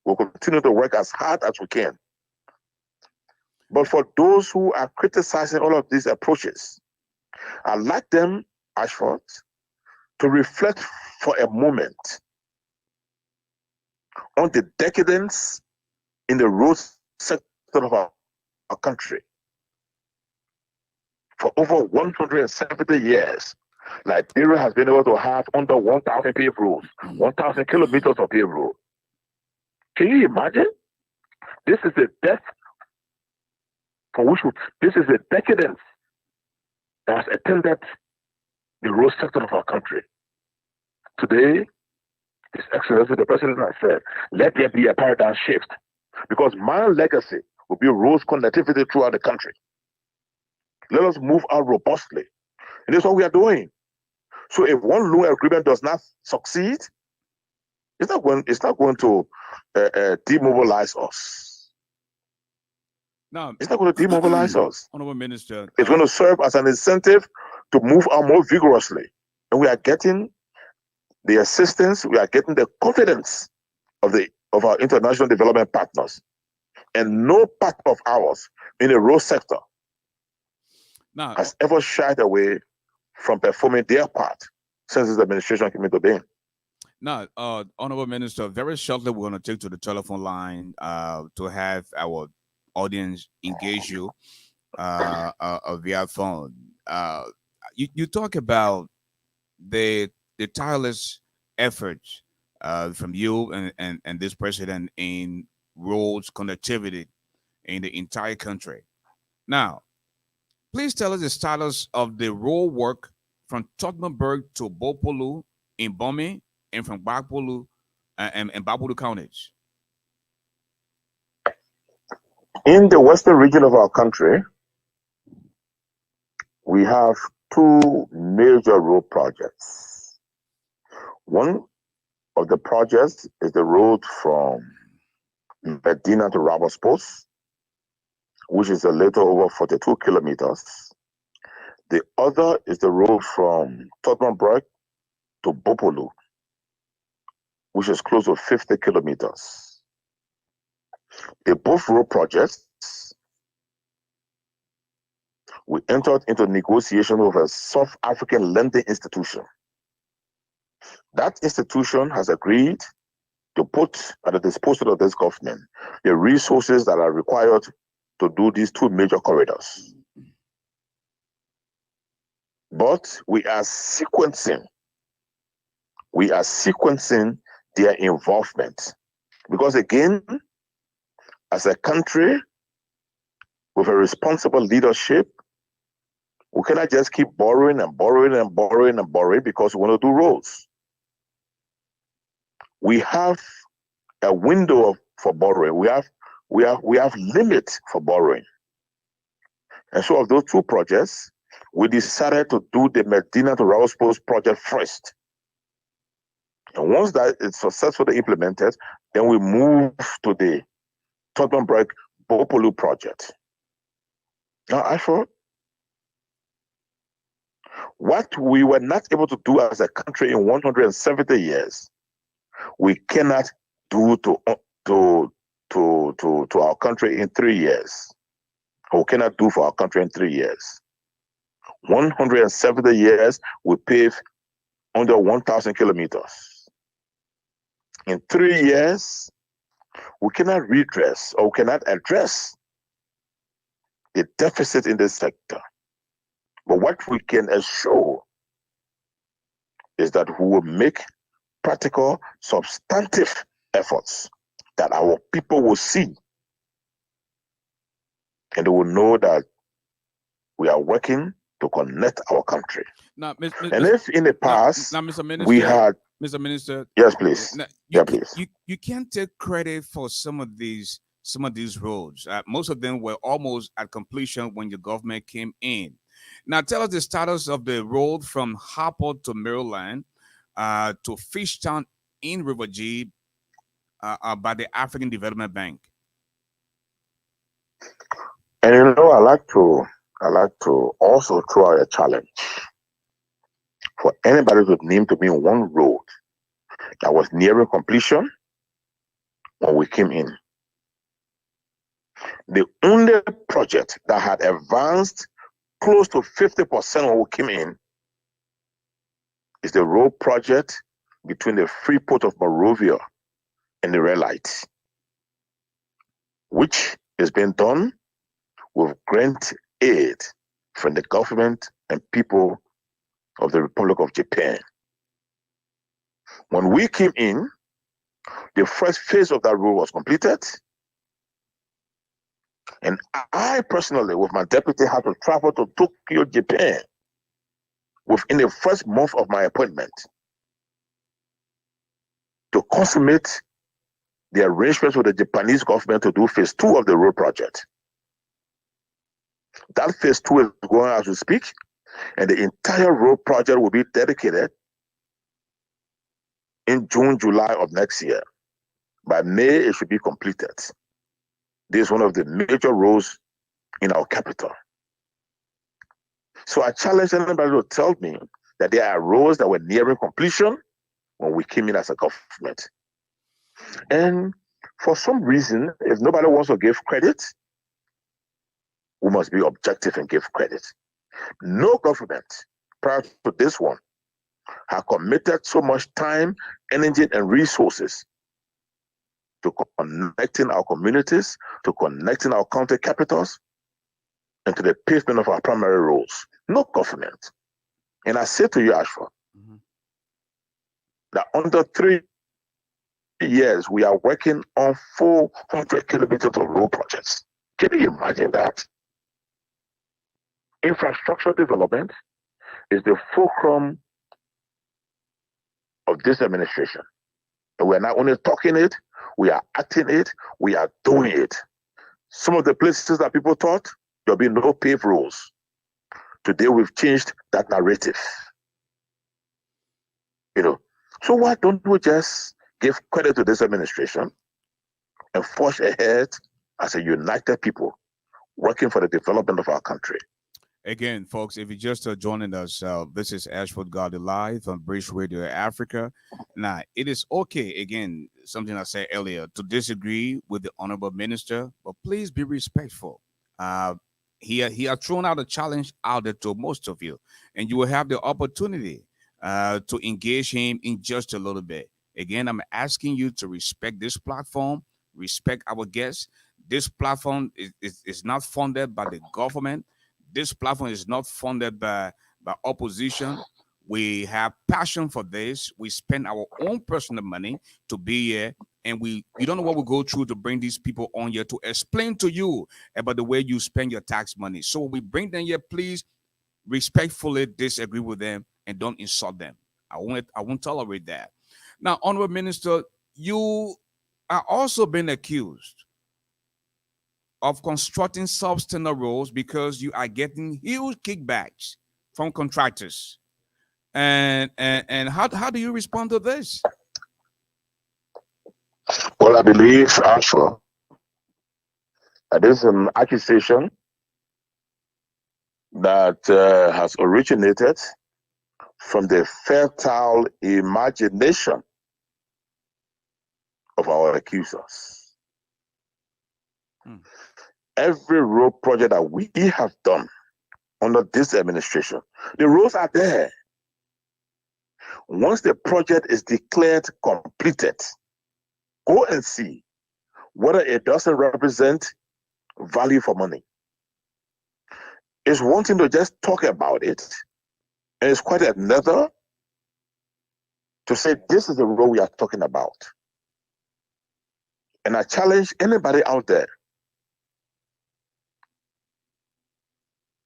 We'll continue to work as hard as we can. But for those who are criticizing all of these approaches, I'd like them, Ashford, to reflect for a moment on the decadence in the road sector of our country. For over 170 years, Liberia has been able to have under 1,000 paved roads, 1,000 kilometers of paved road. Can you imagine? This is the death for which this is the decadence that has attended the road sector of our country. Today, His Excellency the President has said, let there be a paradigm shift, because my legacy will be road connectivity throughout the country. Let us move out robustly. And that's what we are doing. So if one loan agreement does not succeed, it's not going to demobilize us. No, it's not going to demobilize us. Honorable Minister, it's going to serve as an incentive to move out more vigorously. And we are getting the assistance, we are getting the confidence of our international development partners. And no part of ours in the road sector has ever shied away from performing their part since this administration came into being. Now, Honorable Minister, very shortly we're going to take to the telephone line to have our audience engage you via phone. You talk about the tireless efforts from you and this president in roads connectivity in the entire country. Now, please tell us the status of the road work from Tottenburg to Bopolu in Bomi, and from Bakpolu and Bakpolu counties? In the western region of our country, we have two major road projects. One of the projects is the road from Medina to Rabos Post, which is a little over 42 kilometers. The other is the road from Tottenburg to Bopolu, which is close to 50 kilometers. In both road projects, we entered into negotiation with a South African lending institution. That institution has agreed to put at the disposal of this government the resources that are required to do these two major corridors. But we are sequencing their involvement. Because again, as a country with a responsible leadership, we cannot just keep borrowing and borrowing and borrowing and borrowing because we want to do roads. We have a window for borrowing. We have limits for borrowing. And so of those two projects, we decided to do the Medina to Rabos Post project first. And once that is successfully implemented, then we move to the Tottenburg Bopolu project. Now, Ashford, what we were not able to do as a country in 170 years, we cannot do to our country in 3 years. Or we cannot do for our country in 3 years. 170 years, we pave under 1,000 kilometers. In 3 years, we cannot redress or we cannot address the deficit in this sector. But what we can assure is that we will make practical, substantive efforts that our people will see. And they will know that we are working to connect our country. Now, and if in the past, Mr. Minister, we had... Mr. Minister. Yes, please. Please. You can't take credit for some of these roads. Most of them were almost at completion when the government came in. Now, tell us the status of the road from Harport to Maryland to Fishtown in River G by the African Development Bank. And you know, I like to also throw out a challenge for anybody to name to me one road that was nearing completion when we came in. The only project that had advanced close to 50% when we came in is the road project between the Freeport of Monrovia and the Red Light, which is being done with grant aid from the government and people of the Republic of Japan. When we came in, the first phase of that road was completed. And I personally, with my deputy, had to travel to Tokyo, Japan within the first month of my appointment to consummate the arrangements with the Japanese government to do phase 2 of the road project. That phase 2 is going as we speak, and the entire road project will be dedicated in June, July of next year. By May, it should be completed. This is one of the major roads in our capital. So I challenge anybody to tell me that there are roads that were nearing completion when we came in as a government. And for some reason, if nobody wants to give credit, we must be objective and give credit. No government prior to this one have committed so much time, energy, and resources to connecting our communities, to connecting our county capitals, and to the pavement of our primary roads. No government. And I say to you, Ashford, that under 3 years, we are working on 400 kilometers of road projects. Can you imagine that? Infrastructure development is the fulcrum of this administration. And we're not only talking it, we are acting it, we are doing it. Some of the places that people thought there'll be no paved roads. Today we've changed that narrative. So why don't we just give credit to this administration and forge ahead as a united people working for the development of our country? Again, folks, if you're just joining us, this is ASHFORD GARLEY live on British Radio Africa. Now, it is okay, again, something I said earlier, to disagree with the Honorable Minister, but please be respectful. He has thrown out a challenge out there to most of you, and you will have the opportunity to engage him in just a little bit. Again, I'm asking you to respect this platform, respect our guests. This platform is not funded by the government. This platform is not funded by opposition. We have passion for this. We spend our own personal money to be here, and you don't know what we go through to bring these people on here to explain to you about the way you spend your tax money. So we bring them here. Please respectfully disagree with them and don't insult them. I won't tolerate that. Now, Honorable Minister, you are also being accused of constructing substandard roads because you are getting huge kickbacks from contractors. And how do you respond to this? Well, I believe, Ashford, that this is an accusation that has originated from the fertile imagination of our accusers. Every road project that we have done under this administration, the roads are there. Once the project is declared completed, go and see whether it doesn't represent value for money. It's one thing to just talk about it, and it's quite another to say this is the road we are talking about. And I challenge anybody out there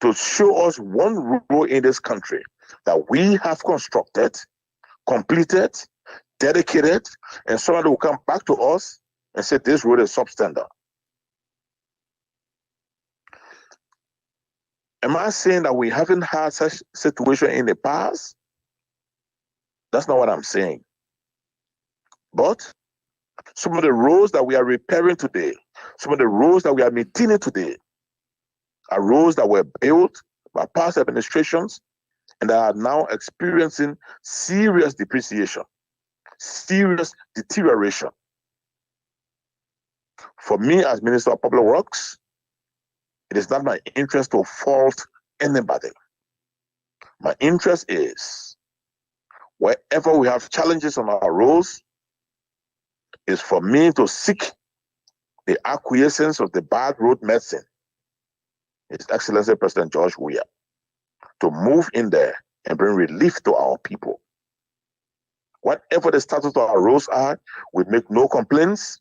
to show us one road in this country that we have constructed, completed, dedicated, and somebody will come back to us and say this road is substandard. Am I saying that we haven't had such situation in the past? That's not what I'm saying. But some of the roads that we are repairing today, some of the roads that we are maintaining today, are roads that were built by past administrations and that are now experiencing serious depreciation, serious deterioration. For me, as Minister of Public Works, it is not my interest to fault anybody. My interest is, wherever we have challenges on our roads, is for me to seek the acquiescence of the bad road medicine, His Excellency President George Weah, to move in there and bring relief to our people. Whatever the status of our roads are, we make no complaints.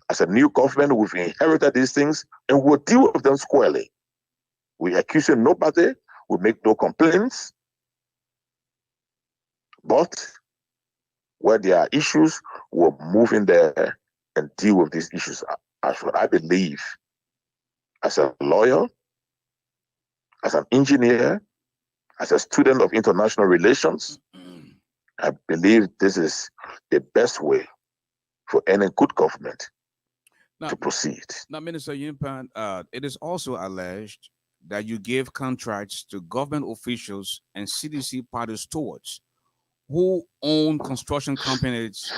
As a new government, we've inherited these things and we'll deal with them squarely. We accuse nobody, we make no complaints. But where there are issues, we'll move in there and deal with these issues. As what I believe, as a lawyer, as an engineer, as a student of international relations, I believe this is the best way for any good government to proceed. Now, Minister NYENPAN, it is also alleged that you gave contracts to government officials and CDC party stewards who own construction companies.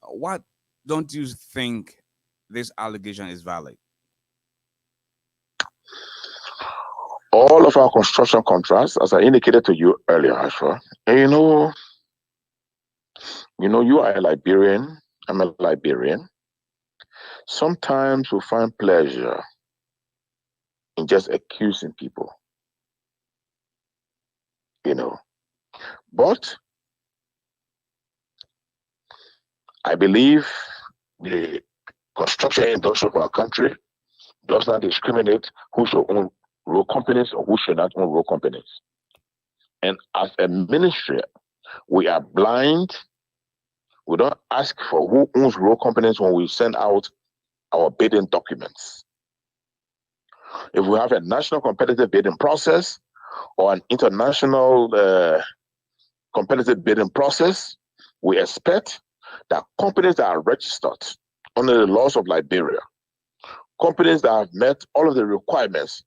What don't you think this allegation is valid? All of our construction contracts, as I indicated to you earlier, Ashford, and you are a Liberian, I'm a Liberian. Sometimes we find pleasure in just accusing people, But I believe the construction industry of our country does not discriminate who should own road companies or who should not own road companies. And as a ministry, we are blind. We don't ask for who owns road companies when we send out our bidding documents. If we have a national competitive bidding process or an international competitive bidding process, we expect that companies that are registered under the laws of Liberia, companies that have met all of the requirements,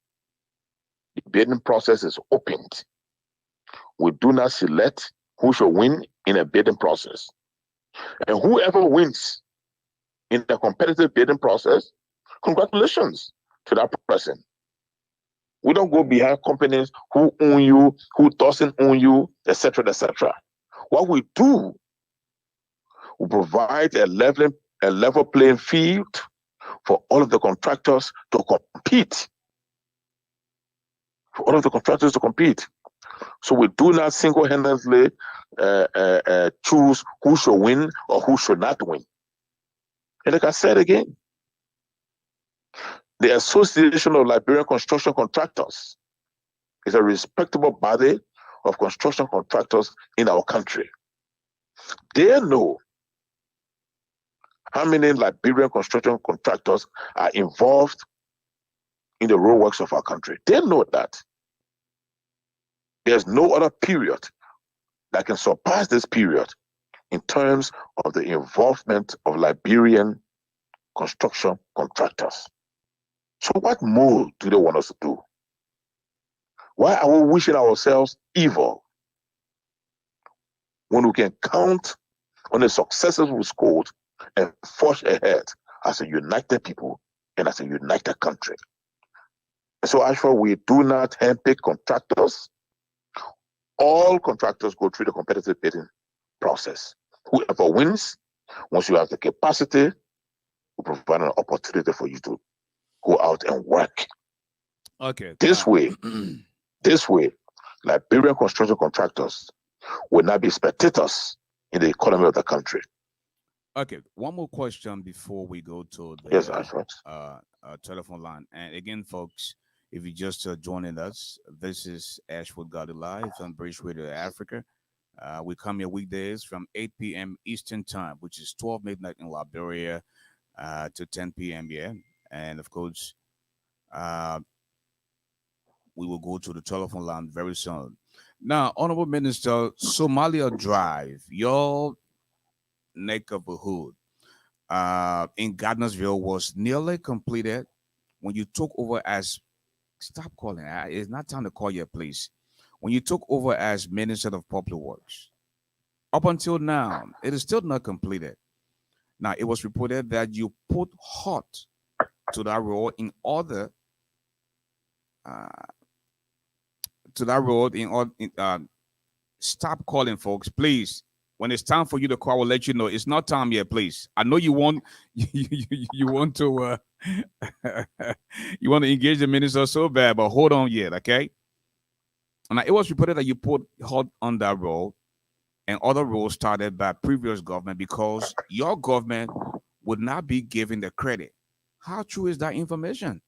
the bidding process is opened. We do not select who should win in a bidding process. And whoever wins in the competitive bidding process, congratulations to that person. We don't go behind companies who own you, who doesn't own you, etc., etc. What we do, we provide a level playing field for all of the contractors to compete. For all of the contractors to compete. So we do not single-handedly choose who should win or who should not win. And like I said again, the Association of Liberian Construction Contractors is a respectable body of construction contractors in our country. They know how many Liberian construction contractors are involved in the roadworks of our country. They know that. There's no other period that can surpass this period in terms of the involvement of Liberian construction contractors. So what more do they want us to do? Why are we wishing ourselves evil when we can count on the successes we scored and forge ahead as a united people and as a united country? So actually, we do not handpick contractors. All contractors go through the competitive bidding process. Whoever wins, once you have the capacity, we provide an opportunity for you to go out and work. Okay. This way, Liberian construction contractors will not be spectators in the economy of the country. Okay, one more question before we go to the Yes, ASHFORD. Telephone line. And again, folks, if you just joining us, this is ASHFORD GARLEY Live on British Radio Africa. We come here weekdays from 8 p.m. Eastern Time, which is 12 midnight in Liberia, to 10 p.m. here. And of course, we will go to the telephone line very soon. Now, Honorable Minister, Somalia Drive, your neck of the hood, in Gardnersville was nearly completed when you took over as, stop calling, it's not time to call your place. When you took over as Minister of Public Works. Up until now, it is still not completed. Now, it was reported that you put halt to that road in order stop calling, folks, please. When it's time for you to call, I will let you know. It's not time yet, please. I know you want you want to you want to engage the minister so bad, but hold on yet, okay? And it was reported that you put halt on that road and other roads started by previous government because your government would not be given the credit. How true is that information?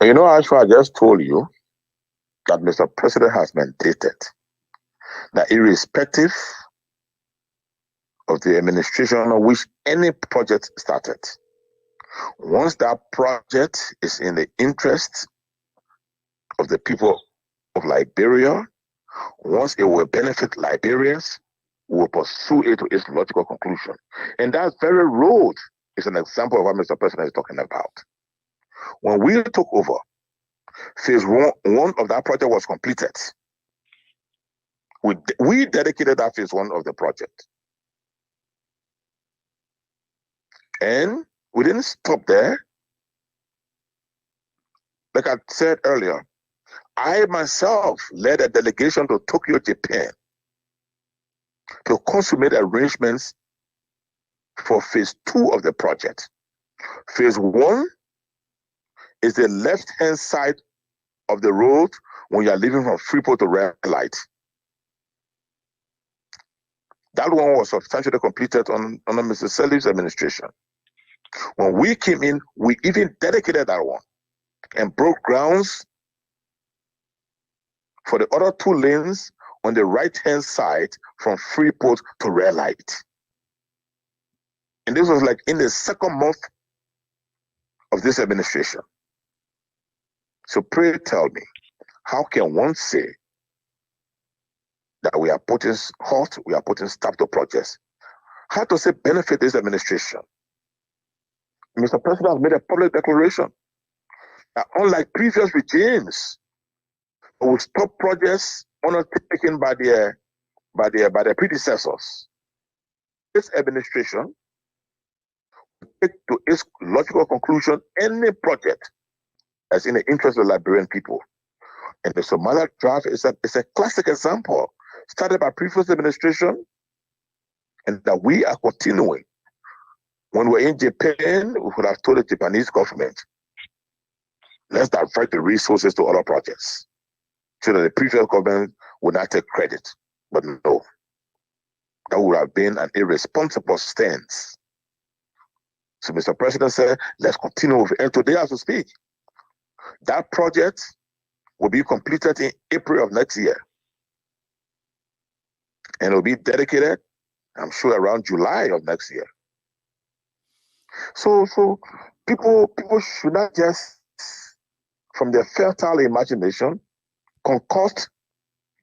You know, actually, I just told you that Mr. President has mandated that irrespective of the administration on which any project started, once that project is in the interest of the people of Liberia, once it will benefit Liberians, we will pursue it to its logical conclusion. And that very road is an example of what Mr. President is talking about. When we took over, phase one of that project was completed. We dedicated that phase one of the project. And we didn't stop there. Like I said earlier, I myself led a delegation to Tokyo, Japan, to consummate arrangements for phase two of the project. Phase one is the left-hand side of the road when you are leaving from Freeport to Red Light. That one was substantially completed under Mr. Selif's administration. When we came in, we even dedicated that one and broke grounds for the other 2 lanes on the right-hand side from Freeport to Red Light. And this was like in the 2nd month of this administration. So pray tell me, how can one say that we are putting stop to projects? How to say benefit this administration? Mr. President has made a public declaration that unlike previous regimes, we will stop projects undertaken by their predecessors. This administration will take to its logical conclusion any project that's in the interest of the Liberian people. And the Somalia draft is a classic example started by previous administration, and that we are continuing. When we're in Japan, we would have told the Japanese government, let's divert the resources to other projects so that the previous government would not take credit. But no, that would have been an irresponsible stance. So Mr. President said, let's continue with it. And today, as we speak, that project will be completed in April of next year. And it will be dedicated, I'm sure, around July of next year. So people should not just, from their fertile imagination, concoct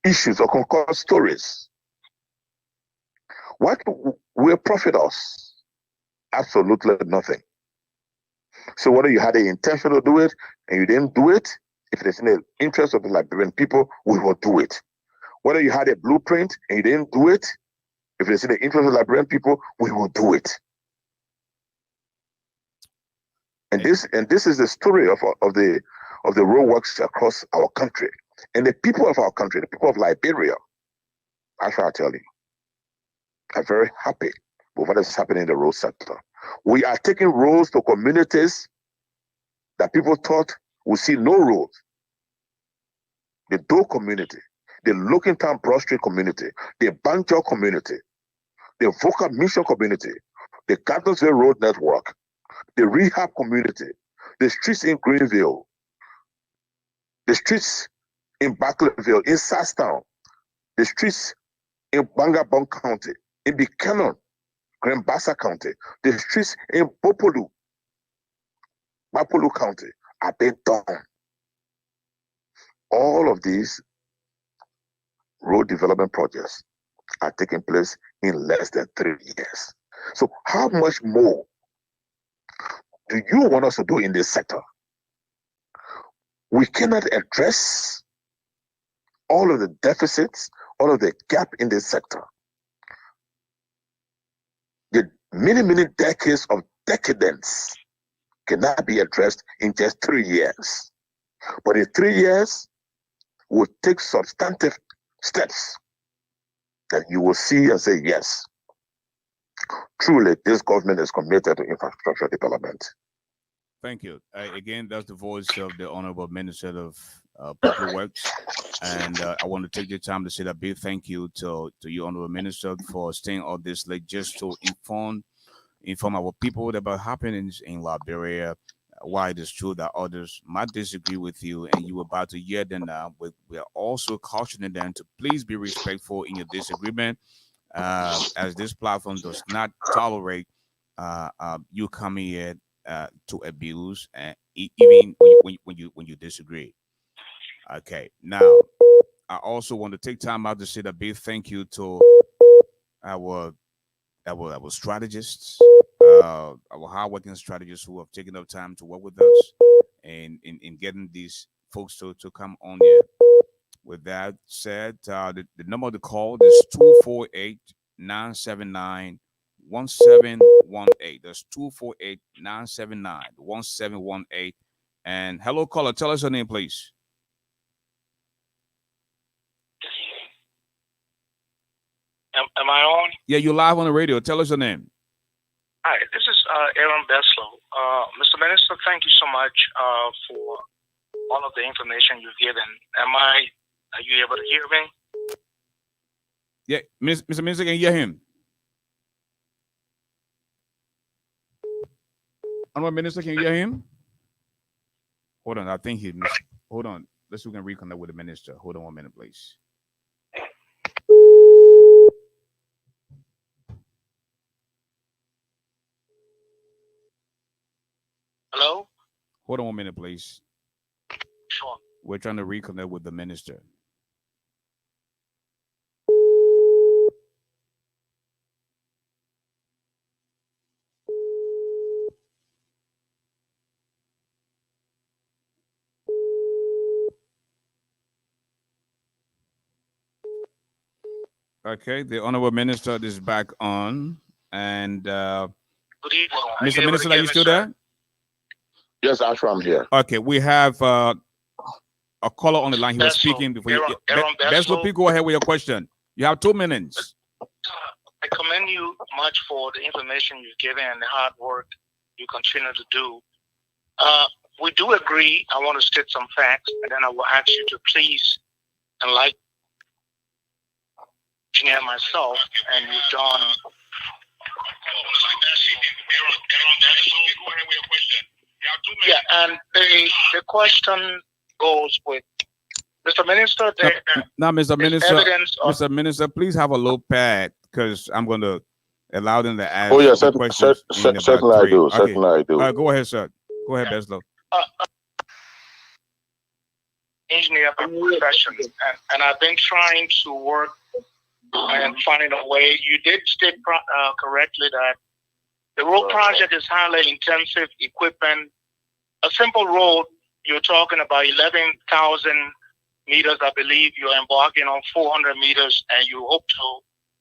issues or concoct stories. What will profit us? Absolutely nothing. So whether you had the intention to do it and you didn't do it, if it is in the interest of the Liberian people, we will do it. Whether you had a blueprint and you didn't do it, if it is in the interest of the Liberian people, we will do it. And this is the story of the roadworks across our country. And the people of our country, the people of Liberia, I shall tell you, are very happy with what is happening in the road sector. We are taking roads to communities that people thought would see no roads. The Doe community, the Lokintown Broad Street community, the Banjo community, the Vocal Mission community, the Gardensville Road Network, the Rehab community, the streets in Greenville, the streets in Barclayville, in Sasstown, the streets in Bangabong County, in Buchanan, Grand Bassa County, the streets in Bapolu County are being done. All of these road development projects are taking place in less than 3 years. So how much more do you want us to do in this sector? We cannot address all of the deficits, all of the gap in this sector. The many decades of decadence cannot be addressed in just 3 years. But in 3 years, we'll take substantive steps that you will see and say, yes, truly this government is committed to infrastructure development. Thank you. Again, that's the voice of the Honorable Minister of Public Works. And I want to take the time to say a big thank you to you, Honorable Minister, for staying on this late just to inform our people about happenings in Liberia. Why it is true that others might disagree with you, and you are about to hear them now. We are also cautioning them to please be respectful in your disagreement, as this platform does not tolerate you coming here to abuse, even when you disagree. Okay, now I also want to take time out to say a big thank you to our strategists, our hardworking strategists who have taken up time to work with us and in getting these folks to come on here. With that said, the number to call is 248-979-1718. That's 248-979-1718. And hello, caller. Tell us your name, please. Am I on? Yeah, you're live on the radio. Tell us your name. Hi, this is Aaron Beslow. Mr. Minister, thank you so much for all of the information you've given. Are you able to hear me? Yeah, Mr. Minister, can you hear him? Honorable Minister, can you hear him? Hold on, I think he missed. Hold on. Let's see if we can reconnect with the minister. Hold on 1 minute, please. Hello? Hold on 1 minute, please. Sure. We're trying to reconnect with the minister. Okay, the honorable minister is back on. And Good evening. Mr. Minister, are you still there? Yes, Ashford, I'm here. Okay, we have a caller on the line. He was speaking before you. Best please go ahead with your question. You have 2 minutes. I commend you much for the information you've given and the hard work you continue to do. We do agree. I want to state some facts, and then I will ask you to please enlighten myself, and you've done. Yeah, and the question goes with Mr. Minister. Now, Mr. Minister, please have a low pad because I'm going to allow them to ask. Oh yeah, questions. Certainly I do. Okay. Certainly I do. All right, go ahead, sir. Go ahead, Beslow. Engineer by profession, and I've been trying to work and finding a way. You did state correctly that the road project is highly intensive equipment. A simple road, you're talking about 11,000 meters. I believe you're embarking on 400 meters, and you hope to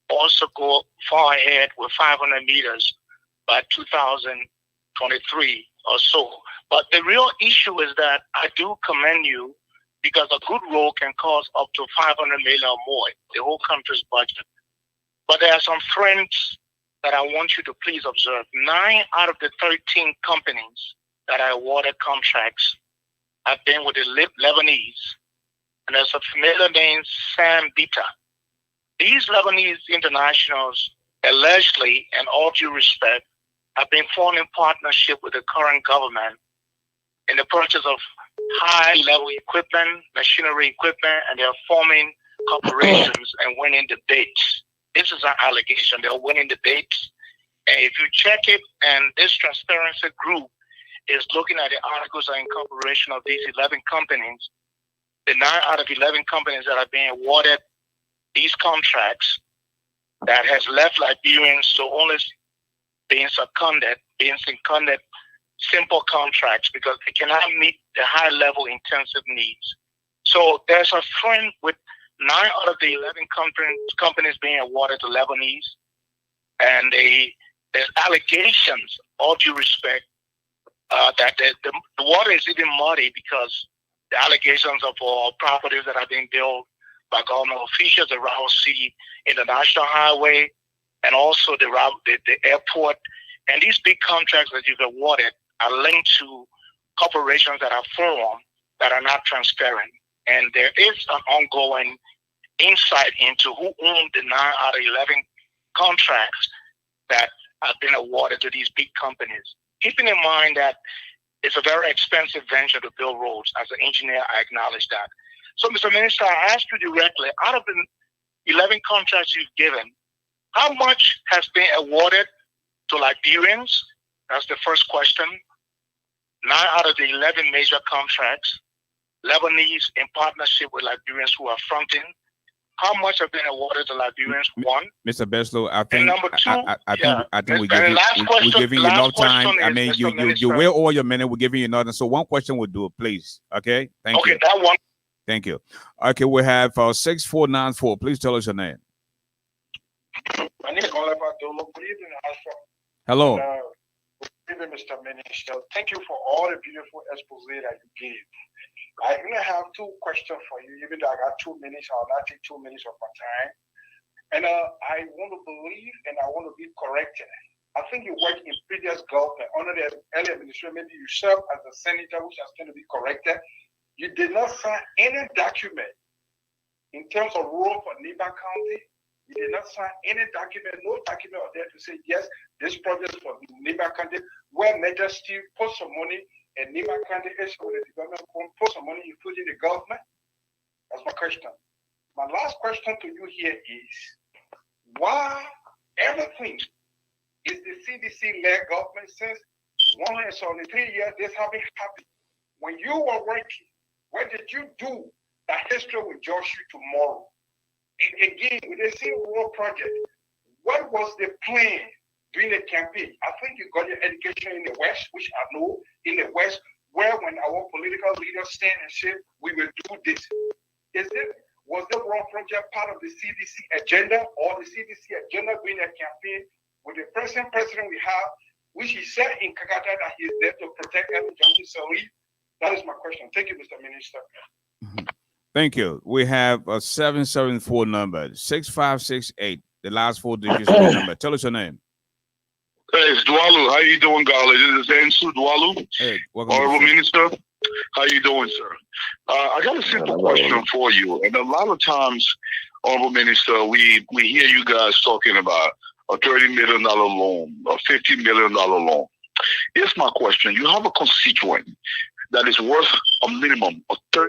also go far ahead with 500 meters by 2023 or so. But the real issue is that I do commend you because a good road can cost up to 500 million or more, the whole country's budget. But there are some friends that I want you to please observe. 9 out of the 13 companies that I awarded contracts have been with the Lebanese. And there's a familiar name, Sam Bita. These Lebanese internationals, allegedly, and all due respect, have been forming partnership with the current government in the purchase of high-level equipment, machinery equipment, and they're forming corporations and winning debates. This is an allegation. They're winning debates. And if you check it, and this transparency group is looking at the articles of incorporation of these 11 companies, the 9 out of 11 companies that are being awarded these contracts that has left Liberians to only being seconded simple contracts because they cannot meet the high-level intensive needs. So there's a trend with 9 out of the 11 companies being awarded to Lebanese, and there's allegations, all due respect, that the water is even muddy because the allegations of properties that are being built by government officials, the Rahul City International Highway, and also the airport. And these big contracts that you've awarded are linked to corporations that are formed that are not transparent. And there is an ongoing insight into who owned the 9 out of 11 contracts that have been awarded to these big companies. Keeping in mind that it's a very expensive venture to build roads. As an engineer, I acknowledge that. So, Mr. Minister, I ask you directly, out of the 11 contracts you've given, how much has been awarded to Liberians? That's the first question. 9 out of the 11 major contracts, Lebanese in partnership with Liberians who are fronting. How much have been awarded to Liberians? One. Mr. Beslow, I think, and number two, I think we're giving you enough time. I mean, you will all your minute. We're giving you another. So one question will do it, please. Okay. Thank you. Okay, that one. Thank you. Okay, we have 6494. Please tell us your name. My name is Oliver Dolo. Good evening, Alpha. Hello. Good evening, Mr. Minister. Thank you for all the beautiful expose that you gave. I'm going to have 2 questions for you. Even though I got 2 minutes, I'll not take 2 minutes of my time. And I want to believe and I want to be corrected. I think you worked in previous government under the earlier administration. Maybe you served as a senator, which is going to be corrected. You did not sign any document in terms of rule for Neighbor County. You did not sign any document, no document out there to say, yes, this project is for Neighbor County, where Major Steve put some money and NYENPAN candidates for the development fund put some money, including the government? That's my question. My last question to you here is, why everything is the CDC-led government since 173 years, this having happened? When you were working, what did you do that history will judge you tomorrow? And again, with the Civil War project, what was the plan during the campaign? I think you got your education in the West, which I know in the West, where when our political leaders stand and say, we will do this. Was the War project part of the CDC agenda, or the CDC agenda during the campaign with the present president we have, which he said in Kakata that he is there to protect Ellen Johnson Sirleaf? That is my question. Thank you, Mr. Minister. Thank you. We have a 774 number, 6568. The last 4 digits of the number. Tell us your name. Hey, it's Dwalu. How you doing, Garley? This is Ansu Dwalu. Hey, welcome. Honorable Minister. How you doing, sir? I got a simple question for you. And a lot of times, Honorable Minister, we hear you guys talking about a $30 million loan, a $50 million loan. Here's my question. You have a constituent that is worth a minimum of $30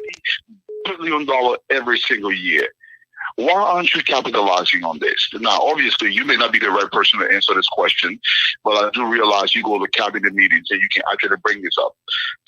billion every single year. Why aren't you capitalizing on this? Now, obviously, you may not be the right person to answer this question, but I do realize you go to cabinet meetings and you can actually bring this up.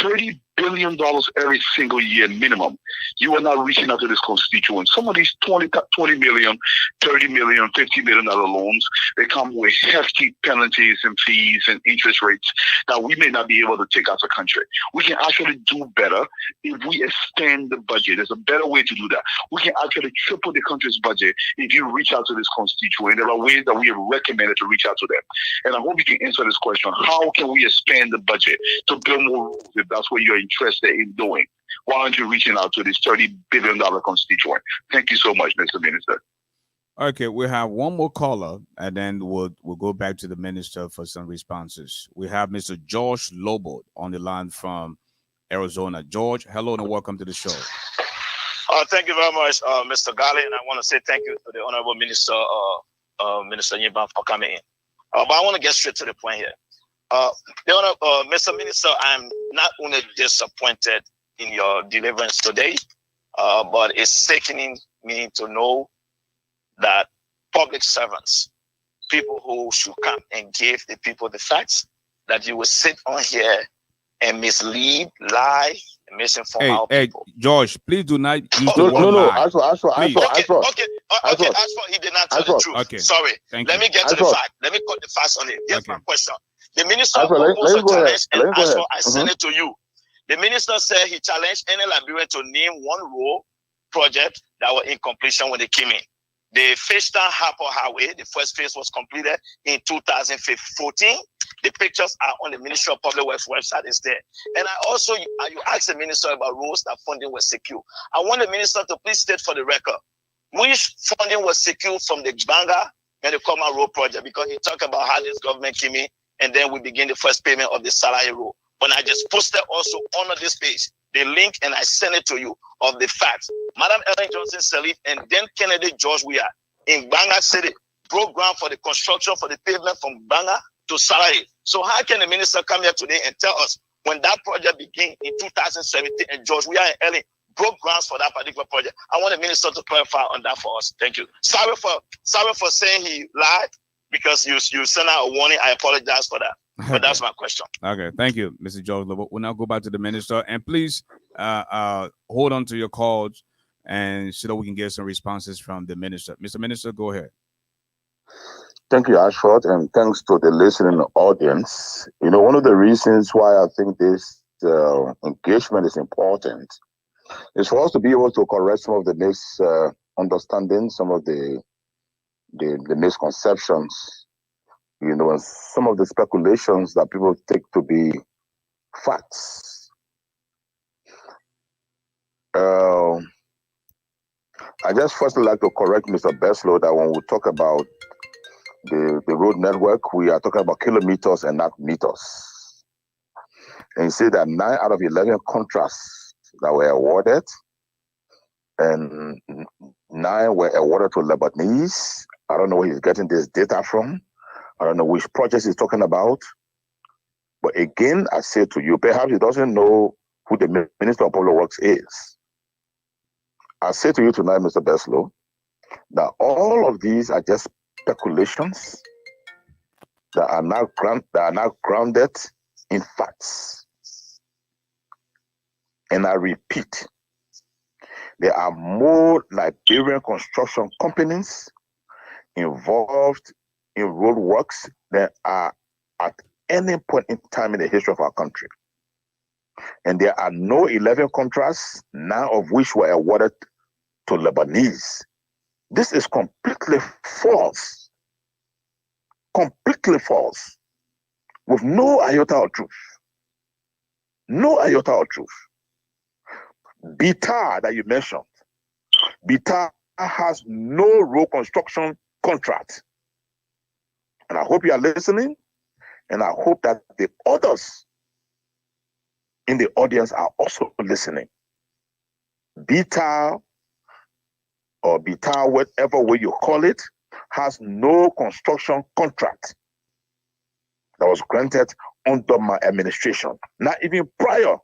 $30 billion every single year minimum. You are not reaching out to this constituent. Some of these 20 million, $30 million, $50 million loans, they come with hefty penalties and fees and interest rates that we may not be able to take as a country. We can actually do better if we expand the budget. There's a better way to do that. We can actually triple the country's budget if you reach out to this constituent. There are ways that we have recommended to reach out to them. And I hope you can answer this question. How can we expand the budget to build more roads if that's what you're interested in doing? Why aren't you reaching out to this $30 billion constituent? Thank you so much, Mr. Minister. Okay, we have one more caller, and then we'll go back to the minister for some responses. We have Mr. George Lobo on the line from Arizona. George, hello and welcome to the show. Thank you very much, Mr. Garley, and I want to say thank you to the Honorable Minister, Minister NYENPAN, for coming in. But I want to get straight to the point here. Mr. Minister, I'm not only disappointed in your deliverance today, but it's sickening me to know that public servants, people who should come and give the people the facts, that you will sit on here and mislead, lie, and misinform our people. George, please do not use the word lie. Okay, he did not tell the truth. Okay. Sorry. Let me get to the fact. Let me put the facts on it. Here's my question. The minister proposed a challenge, and I sent it to you. The minister said he challenged any Liberian to name one road project that was in completion when they came in. The Fishtown-Harper Highway, the first phase was completed in 2014. The pictures are on the Ministry of Public Works website. It's there. And you asked the minister about roads that funding was secure. I want the minister to please state for the record which funding was secured from the Banga and the Common Road project, because he talked about how this government came in and then we begin the first payment of the Salahi Road. When I just posted also on this page the link, and I sent it to you, of the facts. Madam Ellen Johnson Sirleaf and then Kennedy George Weah in Banga City broke ground for the construction for the pavement from Banga to Salahi. So how can the minister come here today and tell us when that project began in 2017 and George Weah and Ellen broke grounds for that particular project? I want the minister to clarify on that for us. Thank you. Sorry for saying he lied, because you sent out a warning. I apologize for that. But that's my question. Okay, thank you, Mr. George. We'll now go back to the minister, and please hold on to your calls, and so that we can get some responses from the minister. Mr. Minister, go ahead. Thank you, Ashford, and thanks to the listening audience. You know, one of the reasons why I think this engagement is important is for us to be able to correct some of the misunderstandings, some of the misconceptions, you know, and some of the speculations that people take to be facts. I just first like to correct Mr. Beslow that when we talk about the road network, we are talking about kilometers and not meters. And you see that 9 out of 11 contracts that were awarded, and 9 were awarded to Lebanese. I don't know where he's getting this data from. I don't know which projects he's talking about. But again, I say to you, perhaps he doesn't know who the Minister of Public Works is. I say to you tonight, Mr. Beslow, that all of these are just speculations that are now grounded in facts. And I repeat, there are more Liberian construction companies involved in road works than are at any point in time in the history of our country. And there are no 11 contracts, none of which were awarded to Lebanese. This is completely false. Completely false. With no iota of truth. No iota of truth. BITA that you mentioned, BITA has no road construction contract. And I hope you are listening, and I hope that the others in the audience are also listening. BITA or BITA, whatever way you call it, has no construction contract that was granted under my administration, not even prior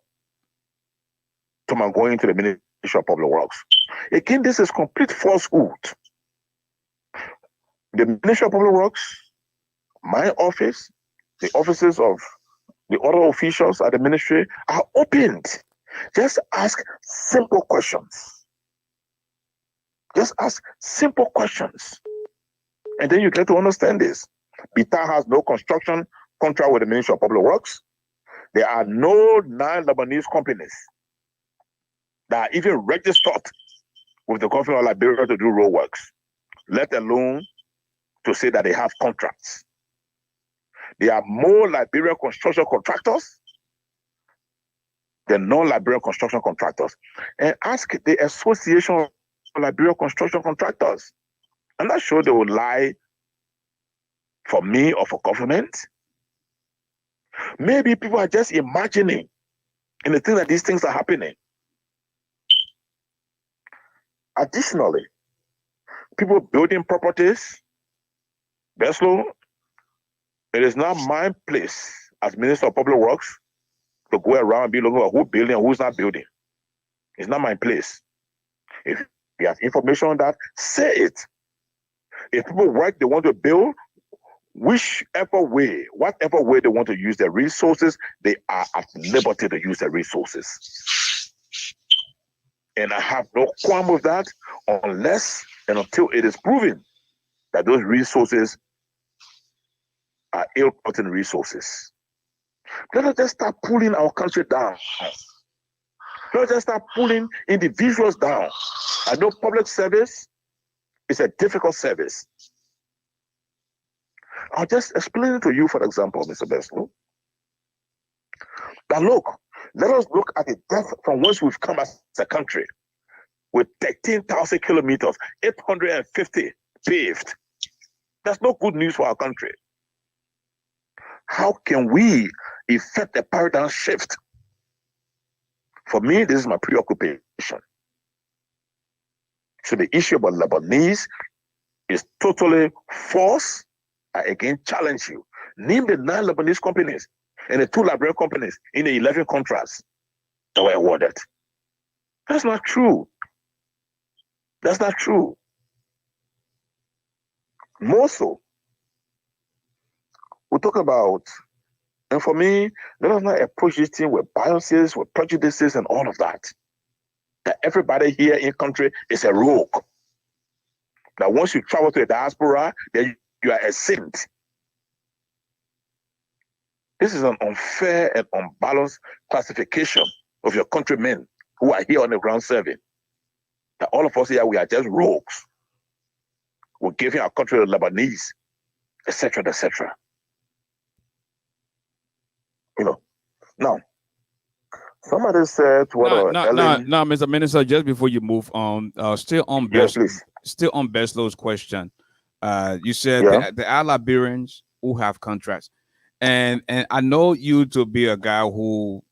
to my going into the Ministry of Public Works. Again, this is complete falsehood. The Ministry of Public Works, my office, the offices of the other officials at the ministry are opened. Just ask simple questions. Just ask simple questions. And then you get to understand this. BITA has no construction contract with the Ministry of Public Works. There are no non-Lebanese companies that are even registered with the government of Liberia to do road works, let alone to say that they have contracts. There are more Liberian construction contractors than non-Liberian construction contractors. And ask the Association of Liberian Construction Contractors. I'm not sure they will lie for me or for government. Maybe people are just imagining and they think that these things are happening. Additionally, people building properties, Beslow, it is not my place as Minister of Public Works to go around and be looking at who's building and who's not building. It's not my place. If you have information on that, say it. If people work, they want to build, whatever way they want to use their resources, they are at liberty to use their resources. And I have no qualm with that unless and until it is proven that those resources are ill-gotten resources. Let us just start pulling our country down. Let us just start pulling individuals down. I know public service is a difficult service. I'll just explain it to you, for example, Mr. Beslow. Now look, let us look at the depth from whence we've come as a country with 13,000 kilometers, 850 paved. That's no good news for our country. How can we effect a paradigm shift? For me, this is my preoccupation. So the issue about Lebanese is totally false. I again challenge you. Name the 9 Lebanese companies and the 2 Liberian companies in the 11 contracts that were awarded. That's not true. That's not true. More so, we talk about, and for me, let us not approach this thing with biases, with prejudices, and all of that. That everybody here in country is a rogue. That once you travel to the diaspora, then you are a saint. This is an unfair and unbalanced classification of your countrymen who are here on the ground serving. That all of us here, we are just rogues. We're giving our country to Lebanese, etc., etc. You know, now, somebody said, now, Mr. Minister, just before you move on, still on Beslow's question, you said there are Liberians who have contracts, and I know you to be a guy who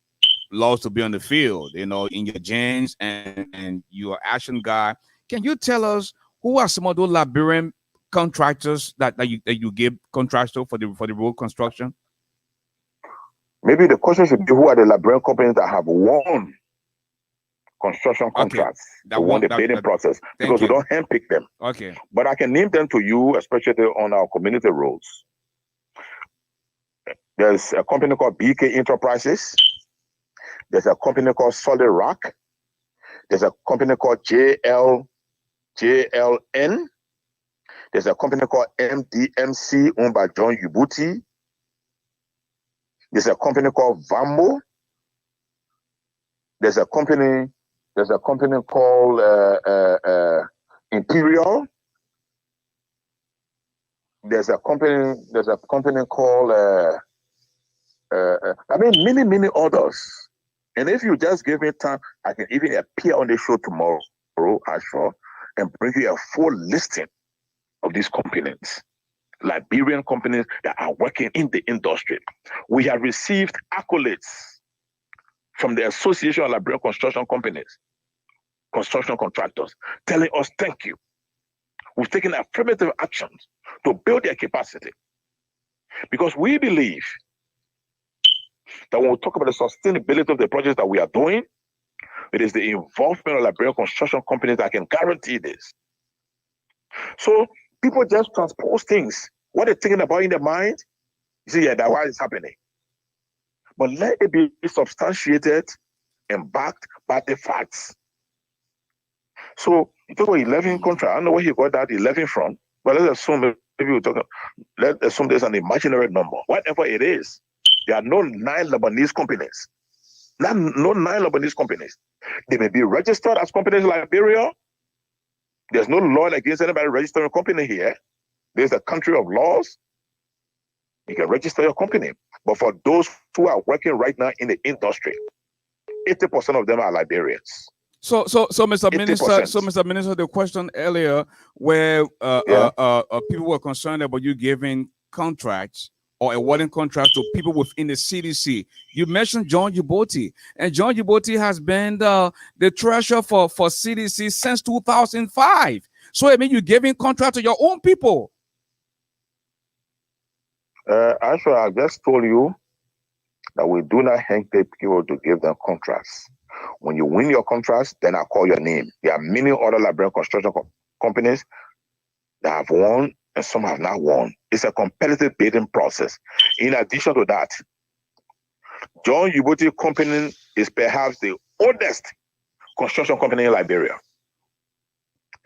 loves to be on the field, you know, in your genes, and you're an action guy. Can you tell us who are some of those Liberian contractors that you give contracts to for the road construction? Maybe the question should be, who are the Liberian companies that have won construction contracts, that won the bidding process? Because we don't handpick them. Okay. But I can name them to you, especially on our community roads. There's a company called BK Enterprises. There's a company called Solid Rock. There's a company called JLN. There's a company called MDMC owned by John Ubuti. There's a company called Vambo. There's a company called Imperial. There's a company called many others. And if you just give me time, I can even appear on the show tomorrow, Ashford, and bring you a full listing of these companies, Liberian companies that are working in the industry. We have received accolades from the Association of Liberian Construction Companies, construction contractors, telling us thank you. We've taken affirmative actions to build their capacity, because we believe that when we talk about the sustainability of the projects that we are doing, it is the involvement of Liberian construction companies that can guarantee this. So people just transpose things. What they're thinking about in their mind, you see, that's why it's happening. But let it be substantiated and backed by the facts. So you talk about 11 contracts. I don't know where you got that 11 from, but let's assume let's assume there's an imaginary number. Whatever it is, there are no 9 Lebanese companies. No 9 Lebanese companies. They may be registered as companies in Liberia. There's no law against anybody registering a company here. There's a country of laws. You can register your company. But for those who are working right now in the industry, 80% of them are Liberians. So, Mr. Minister, the question earlier where people were concerned about you giving contracts or awarding contracts to people within the CDC. You mentioned John Ubuti, and John Ubuti has been the treasurer for CDC since 2005. So I mean, you're giving contract to your own people. Actually, I just told you that we do not handpick people to give them contracts. When you win your contracts, then I call your name. There are many other Liberian construction companies that have won and some have not won. It's a competitive bidding process. In addition to that, John Ubuti Company is perhaps the oldest construction company in Liberia,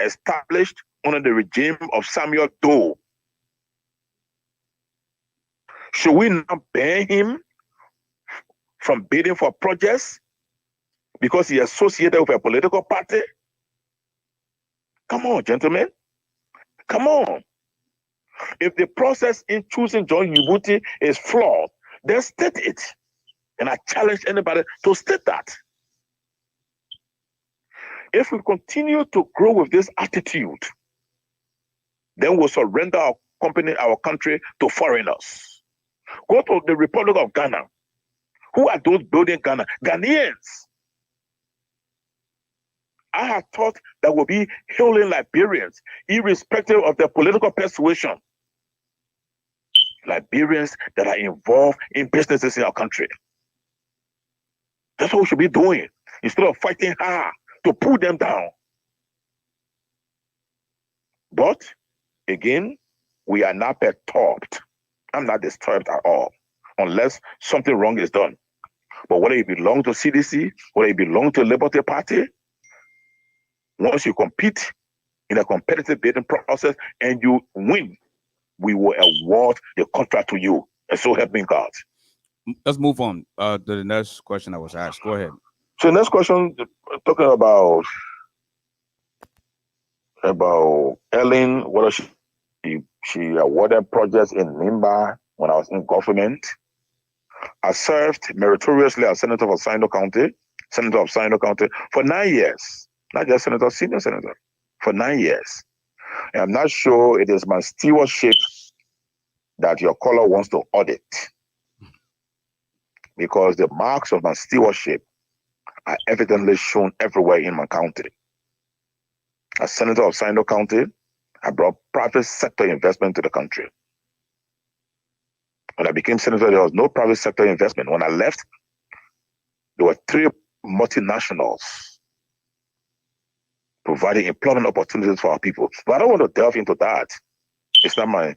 established under the regime of Samuel Doe. Should we now ban him from bidding for projects because he is associated with a political party? Come on, gentlemen. Come on. If the process in choosing John Ubuti is flawed, then state it. And I challenge anybody to state that. If we continue to grow with this attitude, then we'll surrender our company, our country to foreigners. Go to the Republic of Ghana. Who are those building Ghana? Ghanaians. I have thought that will be hailing Liberians, irrespective of their political persuasion. Liberians that are involved in businesses in our country. That's what we should be doing, instead of fighting hard to pull them down. But, again, we are not perturbed. I'm not disturbed at all, unless something wrong is done. But whether you belong to CDC, whether you belong to the Liberty Party, once you compete in a competitive bidding process and you win, we will award the contract to you. And so help me God. Let's move on to the next question I was asked. Go ahead. So the next question, talking about Ellen, whether she awarded projects in NYENPAN when I was in government. I served meritoriously as Senator of Sino County for 9 years. Not just senator, senior senator, for 9 years. And I'm not sure it is my stewardship that your caller wants to audit, because the marks of my stewardship are evidently shown everywhere in my county. As Senator of Sino County, I brought private sector investment to the country. When I became senator, there was no private sector investment. When I left, there were 3 multinationals providing employment opportunities for our people. But I don't want to delve into that. It's not my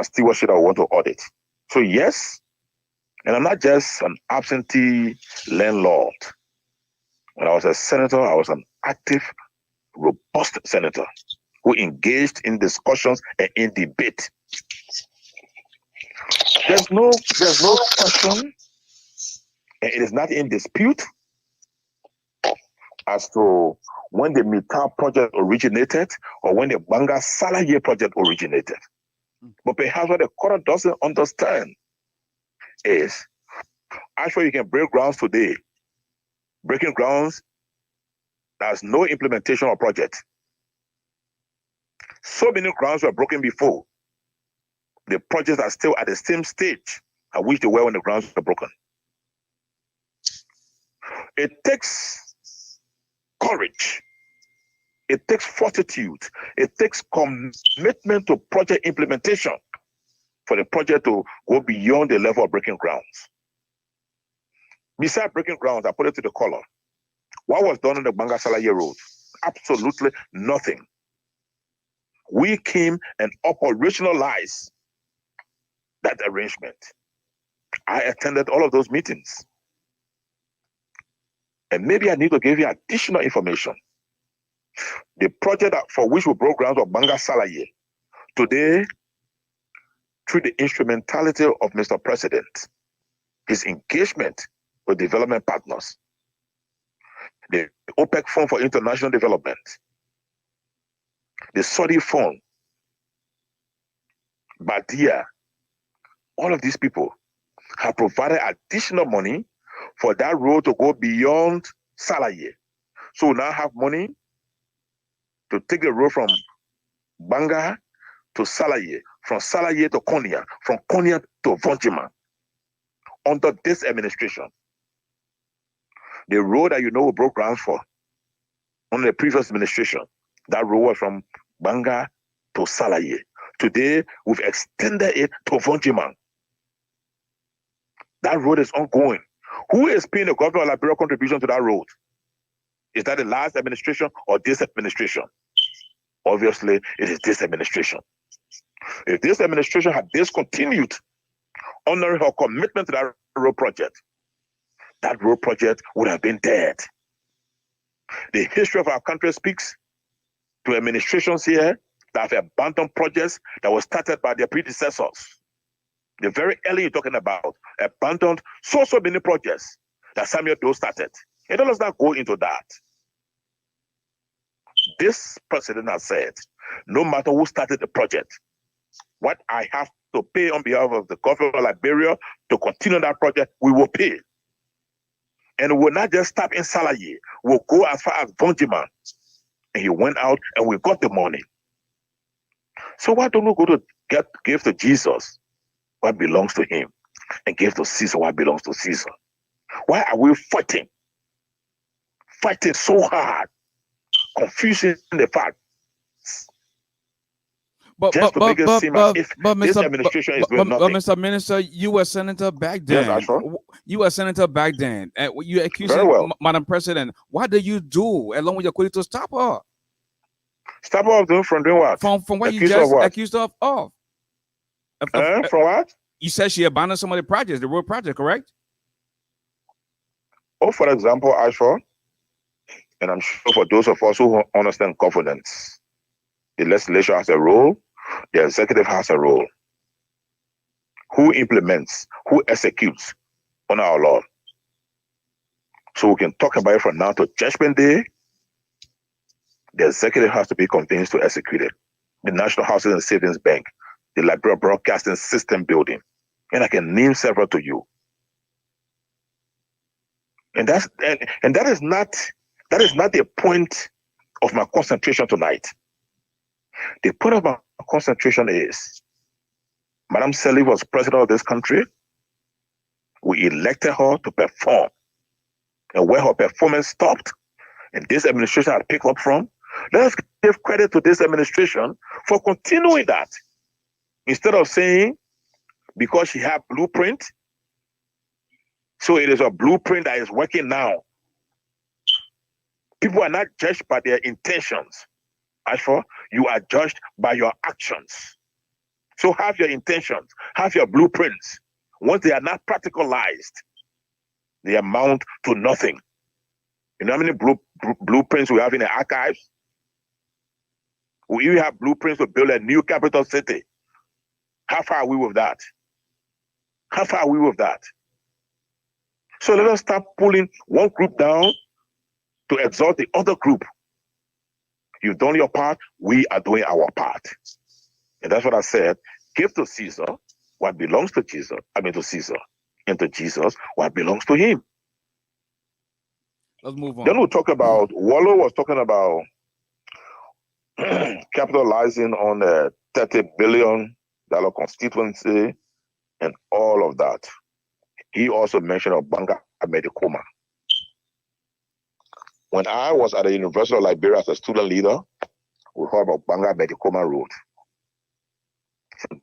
stewardship I want to audit. So yes, and I'm not just an absentee landlord. When I was a senator, I was an active, robust senator who engaged in discussions and in debate. There's no question, and it is not in dispute as to when the Mita project originated or when the Banga Salaye project originated. But perhaps what the court doesn't understand is, actually you can break grounds today. Breaking grounds, there's no implementation of project. So many grounds were broken before. The projects are still at the same stage at which they were when the grounds were broken. It takes courage. It takes fortitude. It takes commitment to project implementation for the project to go beyond the level of breaking grounds. Besides breaking grounds, I put it to the color. What was done on the Banga Salaye Road? Absolutely nothing. We came and operationalized that arrangement. I attended all of those meetings. And maybe I need to give you additional information. The project for which we broke ground was Banga Salaye. Today, through the instrumentality of Mr. President, his engagement with development partners, the OPEC Fund for International Development, the Saudi Fund, Badia, all of these people have provided additional money for that road to go beyond Salaye. So we now have money to take the road from Banga to Salaye, from Salaye to Konya, from Konya to Vonjima, under this administration. The road that you know we broke ground for under the previous administration, that road was from Banga to Salaye. Today, we've extended it to Vonjima. That road is ongoing. Who is paying the government of Liberia contribution to that road? Is that the last administration or this administration? Obviously, it is this administration. If this administration had discontinued honoring her commitment to that road project would have been dead. The history of our country speaks to administrations here that have abandoned projects that were started by their predecessors. The very early you're talking about, abandoned so many projects that Samuel Doe started. And let us not go into that. This president has said, no matter who started the project, what I have to pay on behalf of the government of Liberia to continue that project, we will pay. And we will not just stop in Salaye, we'll go as far as Vonjima. And he went out and we got the money. So why don't we go to give to Jesus what belongs to him and give to Caesar what belongs to Caesar? Why are we fighting so hard, confusing the facts? But Mr. Minister, you were senator back then. Yes, you were senator back then. And you accused Madam President. What did you do along with your colleague to stop her? Stop her from doing what? From what you just accused her of. From what? You said she abandoned some of the projects, the road project, correct? Oh, for example, ASHFORD, and I'm sure for those of us who understand governance, the legislature has a role, the executive has a role. Who implements, who executes on our law? So we can talk about it from now to Judgment Day. The executive has to be convinced to execute it. The National Housing and Savings Bank, the Liberia Broadcasting System building, and I can name several to you. And that is not the point of my concentration tonight. The point of my concentration is, Madam Selig was president of this country. We elected her to perform. And where her performance stopped, and this administration had picked up from, let us give credit to this administration for continuing that. Instead of saying, because she had blueprint. So it is a blueprint that is working now. People are not judged by their intentions. As for you are judged by your actions. So have your intentions, have your blueprints. Once they are not practicalized, they amount to nothing. You know how many blueprints we have in the archives? We even have blueprints to build a new capital city. How far are we with that? How far are we with that? So let us start pulling one group down to exalt the other group. You've done your part, we are doing our part. And that's what I said. Give to Caesar what belongs to Caesar, to Caesar, and to Jesus what belongs to him. Let's move on. Then we'll talk about, Wallow was talking about capitalizing on a $30 billion constituency and all of that. He also mentioned Banga Medikoma. When I was at the University of Liberia as a student leader, we heard about Banga Medikoma Road.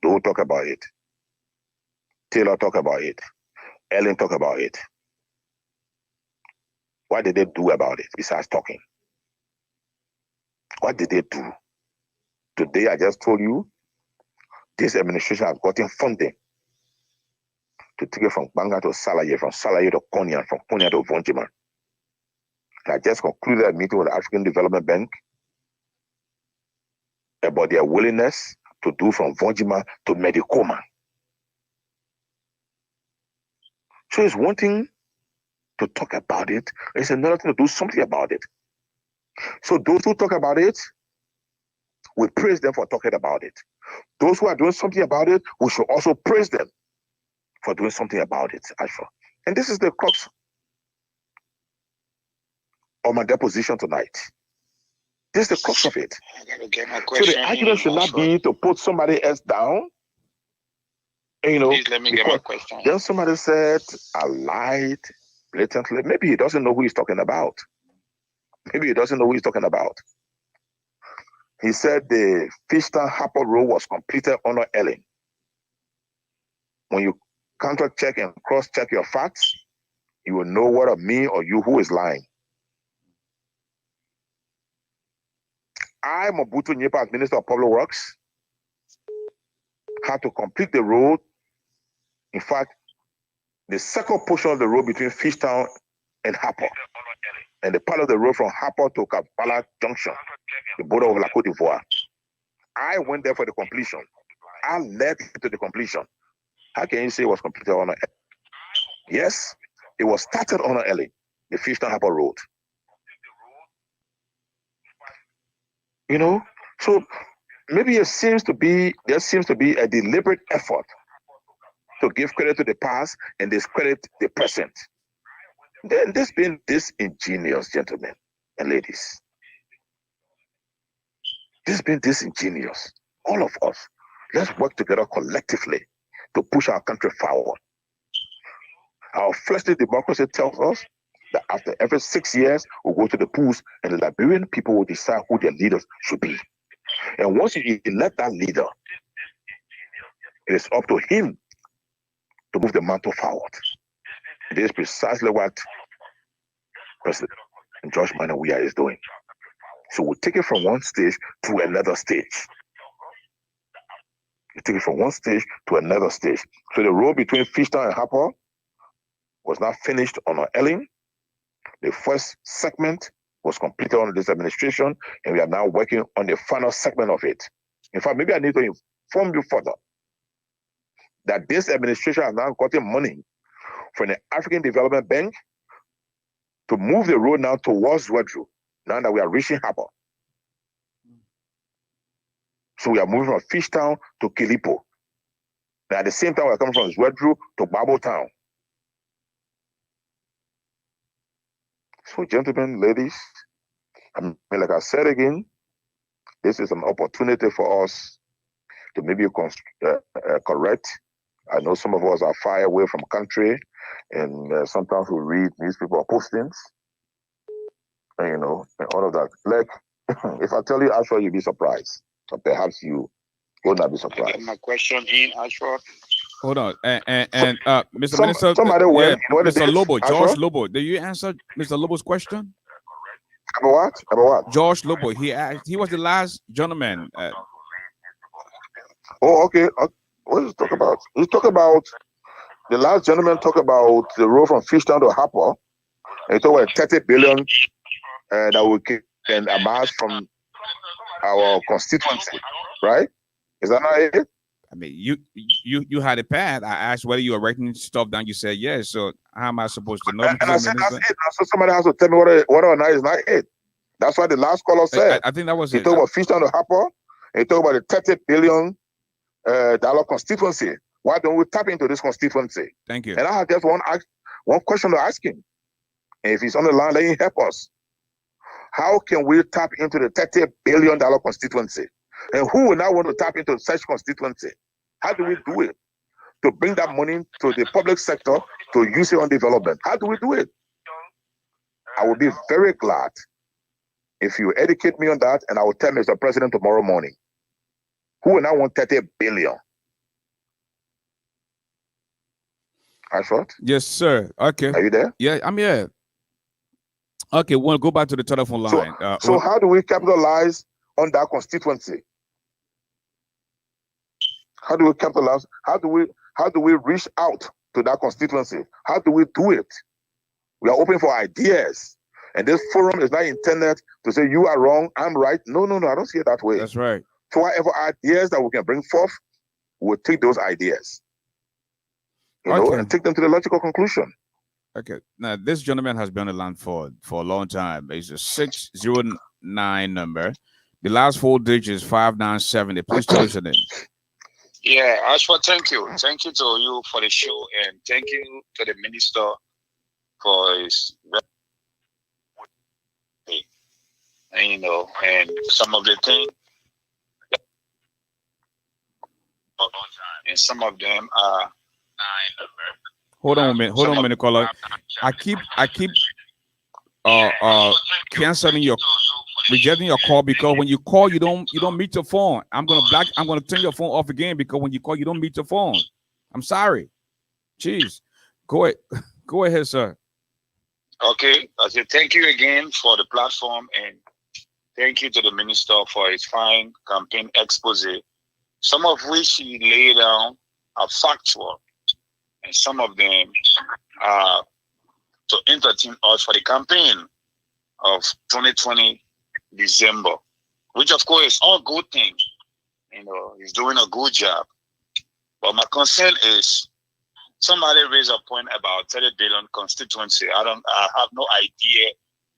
Don't talk about it. Taylor talk about it. Ellen talk about it. What did they do about it besides talking? What did they do? Today, I just told you, this administration has gotten funding to take it from Banga to Salaye, from Salaye to Konya, from Konya to Vonjima. I just concluded a meeting with the African Development Bank about their willingness to do from Vonjima to Medikoma. So it's one thing to talk about it, it's another thing to do something about it. So those who talk about it, we praise them for talking about it. Those who are doing something about it, we should also praise them for doing something about it. And this is the crux of my deposition tonight. This is the crux of it. So the argument should not be to put somebody else down. And, please let me get my question. Then somebody said, I lied blatantly. Maybe he doesn't know who he's talking about. Maybe he doesn't know who he's talking about. He said the Fishtown Harper Road was completed under Ellen. When you counter check and cross check your facts, you will know whether me or you who is lying. I, MOBOTU NYENPAN, as Minister of Public Works, had to complete the road. In fact, the second portion of the road between Fishtown and Harper, and the part of the road from Harper to Kampala Junction, the border of La Côte d'Ivoire. I went there for the completion. I led to the completion. How can you say it was completed on Ellen? Yes, it was started on Ellen, the Fishtown Harper Road. So maybe there seems to be a deliberate effort to give credit to the past and discredit the present. Then this being disingenuous, gentlemen and ladies. This being disingenuous. All of us, let's work together collectively to push our country forward. Our fleshly democracy tells us that after every 6 years, we'll go to the polls and the Liberian people will decide who their leaders should be. And once you elect that leader, it is up to him to move the mantle forward. It is precisely what President George Manuel Weah is doing. So we'll take it from one stage to another stage. We take it from one stage to another stage. So the road between Fishtown and Harper was not finished on Ellen. The first segment was completed under this administration, and we are now working on the final segment of it. In fact, maybe I need to inform you further that this administration has now gotten money from the African Development Bank to move the road now towards Zwedru, now that we are reaching Harper. So we are moving from Fishtown to Kilipo. Now at the same time, we are coming from Zwedru to Babo Town. So gentlemen, ladies, like I said again, this is an opportunity for us to maybe correct. I know some of us are far away from country, and sometimes we read newspaper postings, and all of that. Like, if I tell you ASHFORD, you'll be surprised. Or perhaps you will not be surprised. I get my question in, ASHFORD. Hold on, and Mr. Minister, somebody went. Mr. Lobo, George Lobo, did you answer Mr. Lobo's question? About what? About what? George Lobo. He asked. He was the last gentleman. Oh, okay. What is he talk about? He's talking about the last gentleman. Talk about the road from Fishtown to Harper. And he talk about 30 billion that we can amass from our constituency, right? Is that not it? I mean, you had a pad. I asked whether you were writing stuff down. You said yes. So how am I supposed to know? And I said that's it. So somebody has to tell me whether or not is not it. That's what the last caller said. I think that was he it. He talked about Fishtown to Harper. And he talked about the $30 billion constituency. Why don't we tap into this constituency? Thank you. And I have just one question to ask him. And if he's on the line, let him help us. How can we tap into the $30 billion constituency? And who will now want to tap into such constituency? How do we do it? To bring that money to the public sector to use it on development. How do we do it? I will be very glad if you educate me on that, and I will tell Mr. President tomorrow morning. Who will now want 30 billion? ASHFORD? Yes, sir. Okay. Are you there? Yeah, I'm here. Okay, we'll go back to the telephone line. So how do we capitalize on that constituency? How do we capitalize? How do we reach out to that constituency? How do we do it? We are open for ideas. And this forum is not intended to say you are wrong, I'm right. No, I don't see it that way. That's right. So whatever ideas that we can bring forth, we'll take those ideas. You know, and take them to the logical conclusion. Okay. Now this gentleman has been on the line for a long time. It's a 609 number. The last 4 digits 597. Please tell us your name. Yeah, ASHFORD, thank you. Thank you to you for the show, and thank you to the minister for his, and you know, and some of the things, and some of them are. Hold on a minute, caller. I keep canceling rejecting your call because when you call you don't meet your phone. I'm gonna turn your phone off again because when you call you don't meet your phone. I'm sorry. Jeez. Go ahead, sir. Okay. I say thank you again for the platform, and thank you to the minister for his fine campaign expose, some of which he laid down are factual, and some of them are to entertain us for the campaign of 2020 December, which of course is all good things. You know, he's doing a good job. But my concern is somebody raised a point about 30 billion constituency. I have no idea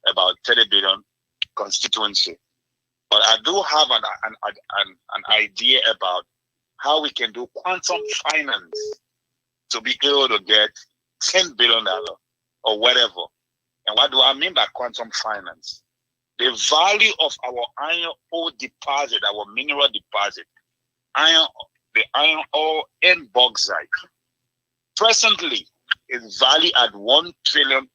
about 30 billion constituency. But I do have an idea about how we can do quantum finance to be able to get $10 billion or whatever. And what do I mean by quantum finance? The value of our iron ore deposit, our mineral deposit, the iron ore and bauxite, presently is valued at $1 trillion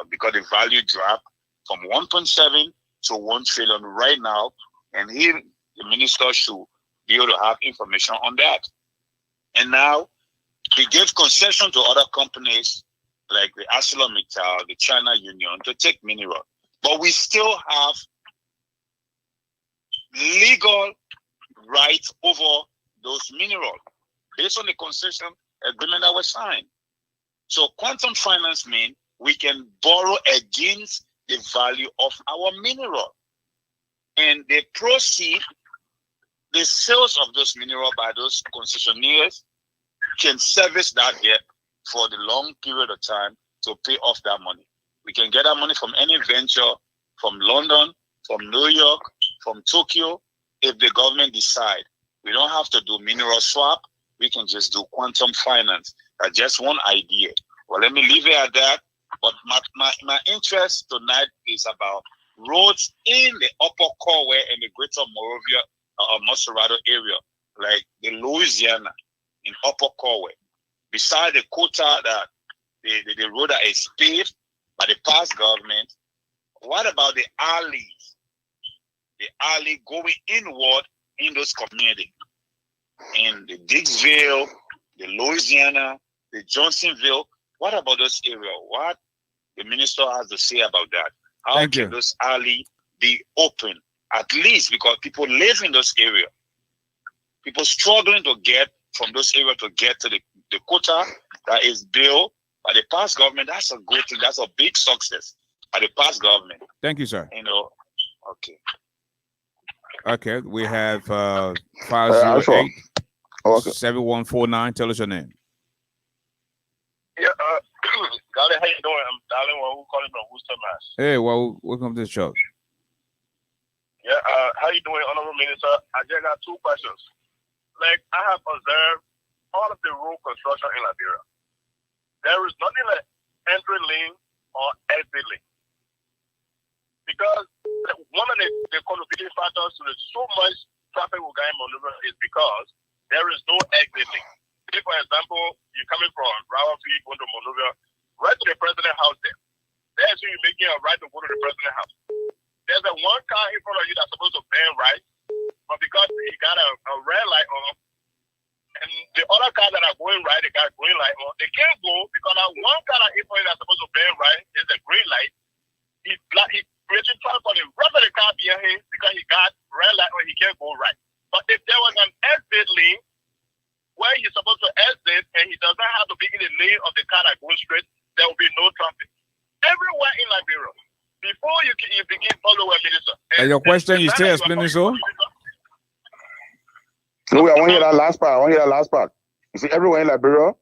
because the value dropped from 1.7 to 1 trillion right now. And here, the minister should be able to have information on that. And now, he gave concession to other companies like the ArcelorMittal, the China Union, to take mineral. But we still have legal rights over those minerals based on the concession agreement that was signed. So quantum finance means we can borrow against the value of our mineral. And the proceeds, the sales of those minerals by those concessionaires can service that debt for the long period of time to pay off that money. We can get that money from any venture, from London, from New York, from Tokyo, if the government decide. We don't have to do mineral swap. We can just do quantum finance. That's just one idea. Well, let me leave it at that. But my interest tonight is about roads in the Upper Corway and the Greater Monrovia or Moserado area, like the Louisiana in Upper Corway. Beside the quota that the road that is paved by the past government, what about the alleys? The alley going inward in those communities, in the Dixville, the Louisiana, the Johnsonville. What about those areas? What the minister has to say about that? How can those alleys be open? At least because people live in those areas. People struggling to get from those areas to get to the quota that is built by the past government. That's a good thing. That's a big success by the past government. Thank you, sir. You know, okay. Okay, we have 508 okay. 7149. Tell us your name. Yeah, Garley, how you doing? I'm Darling, who calling from Worcester, Mass. Hey, well, welcome to the show. Yeah, how you doing, Honorable Minister? I just got two questions. Like, I have observed all of the road construction in Liberia. There is nothing like entry lane or exit lane. Because one of the contributing factors to the so much traffic will get maneuver is because there is no exit lane. Say, for example, you're coming from Rawafee, going to maneuver right to the president's house there. There's you making a right to go to the president's house. There's a one car in front of you that's supposed to bend right, but because he got a red light on, and the other car that are going right, they got green light on, they can't go because that one car that in front of you that's supposed to bend right is a green light. He creating traffic for the rest of the car behind him because he got red light on, he can't go right. But if there was an exit lane where he's supposed to exit and he does not have to be in the lane of the car that goes straight, there will be no traffic. Everywhere in Liberia. Before you begin following, Minister. And your question, you still explaining so? No, I want to hear that last part. You see, everywhere in Liberia?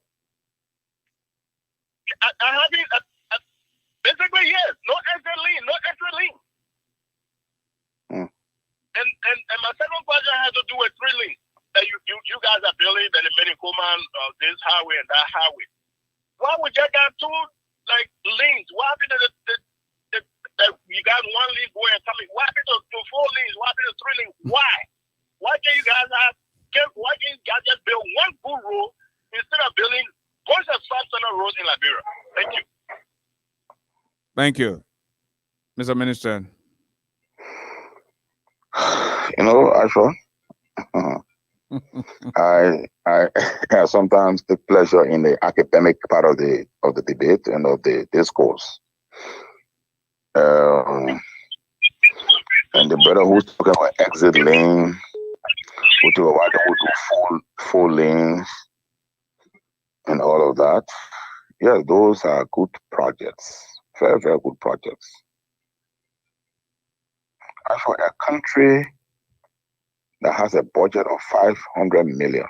I haven't, basically, yes. No exit lane, no exit lane. And my second question has to do with 3 lanes that you guys are building, that the Coman, this highway and that highway. Why would you got 2 lanes? What happened to that you got 1 lane going and coming? What happened to 4 lanes? What happened to 3 lanes? Why? Why can't you guys just build 1 good road instead of building bunch of sub-center roads in Liberia? Thank you. Thank you, Mr. Minister. You know, Ashford, I sometimes take pleasure in the academic part of the debate and of the discourse. And the brother who's talking about exit lane, who talk about the 4 lanes and all of that. Yeah, those are good projects. Very, very good projects. As for a country that has a budget of 500 million,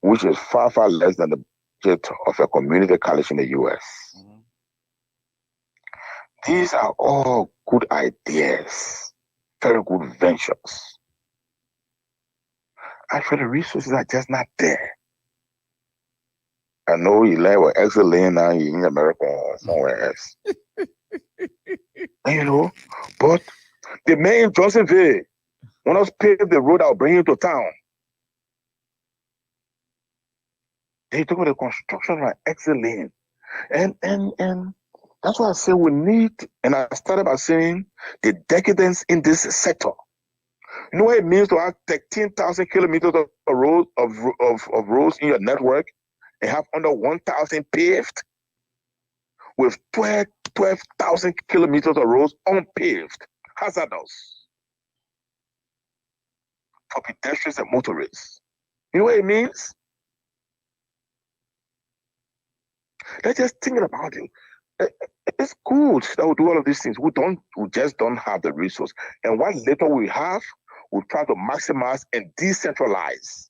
which is far, far less than the budget of a community college in the US. These are all good ideas, very good ventures. Actually, the resources are just not there. I know you like what exit lane now in America or somewhere else. You know, but the main Johnsonville want us pave the road that will bring you to town. They talk about the construction of exit lane. And that's why I say we need, and I started by saying the decadence in this sector. You know what it means to have 13,000 kilometers of road of roads in your network and have under 1,000 paved, with 12,000 kilometers of roads unpaved, hazardous for pedestrians and motorists. You know what it means? Let's just think about it. It's good that we do all of these things. We just don't have the resource. And what little we have, we try to maximize and decentralize.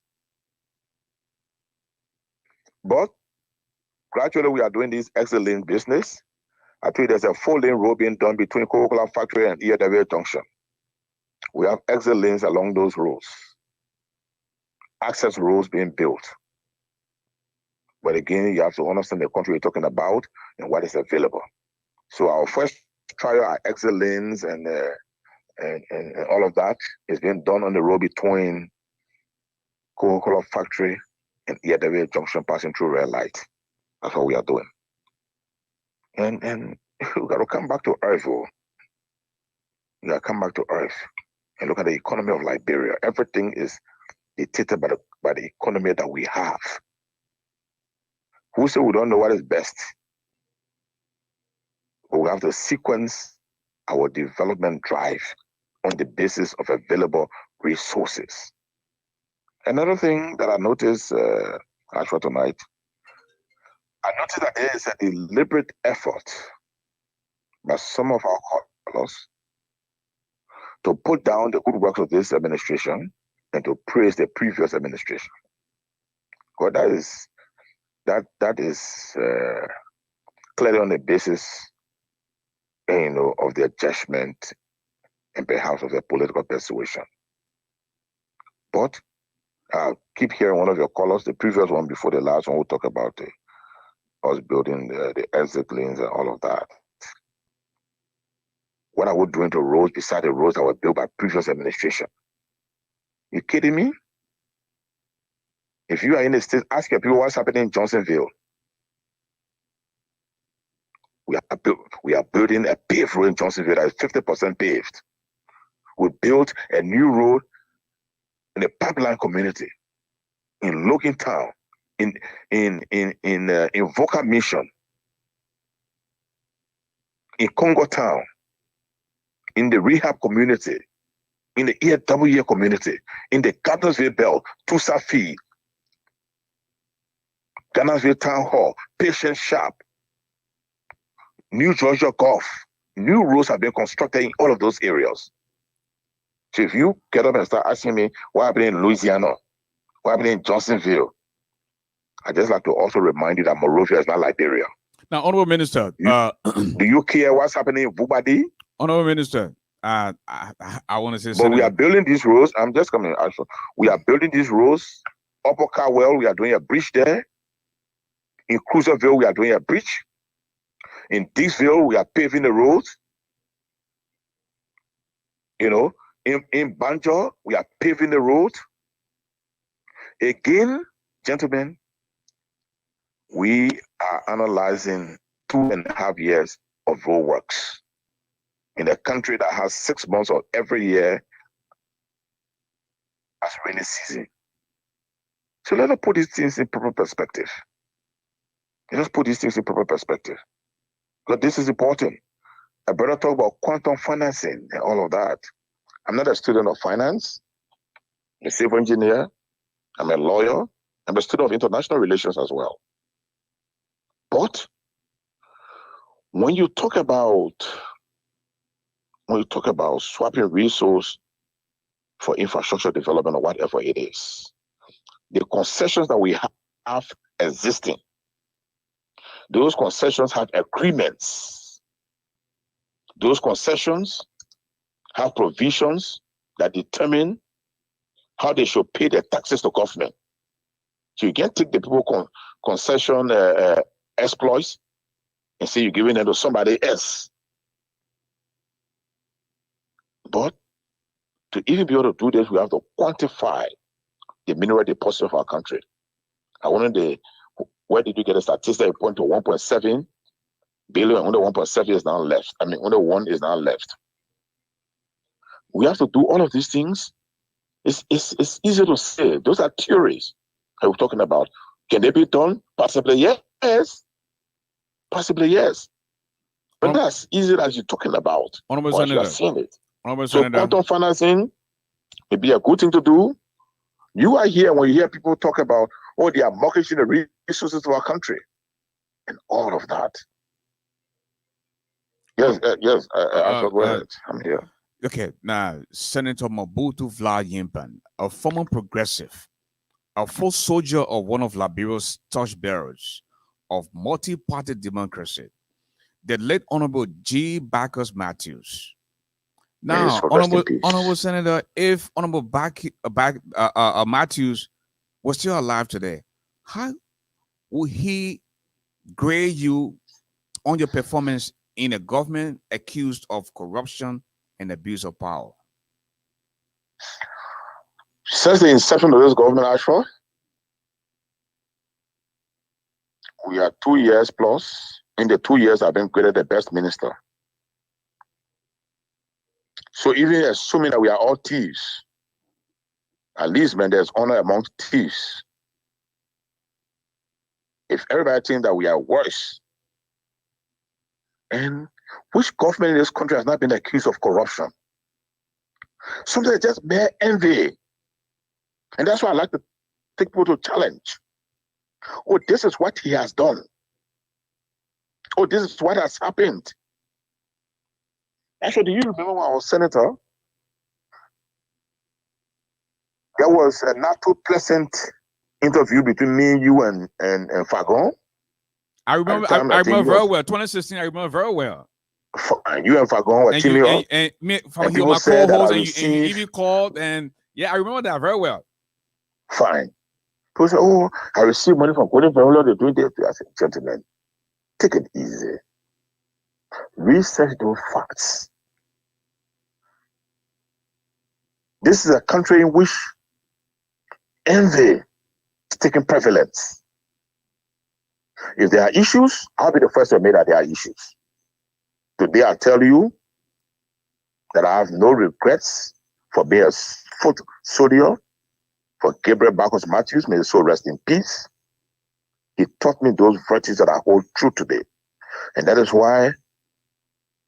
But gradually we are doing this exit lane business. I think there's a 4-lane road being done between Coca-Cola Factory and EW Junction. We have exit lanes along those roads. Access roads being built. But again, you have to understand the country you're talking about and what is available. So our first trial are exit lanes and all of that is being done on the road between Coca-Cola Factory and EW Junction, passing through red light. That's what we are doing. And we got to come back to earth. We got to come back to earth and look at the economy of Liberia. Everything is dictated by by the economy that we have. Who say we don't know what is best? But we have to sequence our development drive on the basis of available resources. Another thing that I noticed actually tonight, I noticed that there is a deliberate effort by some of our callers to put down the good works of this administration and to praise the previous administration. Well, that is clearly on the basis, of their judgment and perhaps of their political persuasion. But I keep hearing one of your callers, the previous one before the last one, we'll talk about us building the exit lanes and all of that. What are we doing to roads beside the roads that were built by previous administration? You kidding me? If you are in the States, ask your people what's happening in Johnsonville. We are building a paved road in Johnsonville that is 50% paved. We built a new road in the pipeline community, in Logan Town, in Voca Mission, in Congo Town, in the rehab community, in the EWA community, in the Gardnersville Belt, Tusafi, Gardnersville Town Hall, Patient Shop, New Georgia Golf. New roads have been constructed in all of those areas. So if you get up and start asking me what happened in Louisiana, what happened in Johnsonville, I just like to also remind you that Monrovia is not Liberia. Now, Honorable Minister, do you care what's happening in Vubadi? Honorable Minister, I want to say something. But we are building these roads. I'm just coming. Also, we are building these roads. Upper Carwell, we are doing a bridge there. In Cruiserville, we are doing a bridge. In Dixville, we are paving the roads. In Banjo, we are paving the road. Again, gentlemen, we are analyzing 2.5 years of road works in a country that has 6 months of every year as rainy season. So let us put these things in proper perspective. Because this is important. I better talk about quantum financing and all of that. I'm not a student of finance. I'm a civil engineer. I'm a lawyer. I'm a student of international relations as well. But when you talk about swapping resource for infrastructure development or whatever it is, the concessions that we have existing, those concessions have agreements. Those concessions have provisions that determine how they should pay their taxes to government. So you can't take the people concession exploits and say you're giving them to somebody else. But to even be able to do this, we have to quantify the mineral deposit of our country. Where did you get a statistic? Point to 1.7 billion, only 1.7 is now left. Only 1 is now left. We have to do all of these things. It's easy to say. Those are theories that we're talking about. Can they be done? Possibly yes. Possibly yes. But not as easy as you're talking about. Honorable Senator, you are seeing it. So quantum financing may be a good thing to do. You are here when you hear people talk about, they are mortgaging the resources of our country and all of that. Yes, I'm here. Okay, now, Senator MOBOTU VLAH NYENPAN, a former progressive, a full soldier of one of Liberia's torchbearers of multi-party democracy, the late Honorable G. Bacchus Matthews. Now, Honorable Senator, if Honorable Matthews was still alive today, how would he grade you on your performance in a government accused of corruption and abuse of power? Since the inception of this government, ASHFORD, we are 2 years plus. In the 2 years, I've been graded the best minister. So even assuming that we are all thieves, At least, man, there's honor amongst thieves. If everybody thinks that we are worse, and which government in this country has not been accused of corruption? Sometimes just mere envy. And that's why I like to take people to challenge. Oh, this is what he has done. Oh, this is what has happened. Actually, do you remember when I was senator? There was a not too pleasant interview between me, you, and Fagon. I remember very well. 2016, I remember very well. You and Fagon were teaming up. And me, he was my co-host, and you even called, and yeah, I remember that very well. Fine. People say, oh, I received money from Golden Pearl, they're doing this. I said, gentlemen, take it easy. Research those facts. This is a country in which envy is taking prevalence. If there are issues, I'll be the first to admit that there are issues. Today, I tell you that I have no regrets for being a foot soldier for Gabriel Bacchus Matthews. May his soul rest in peace. He taught me those virtues that I hold true today. And that is why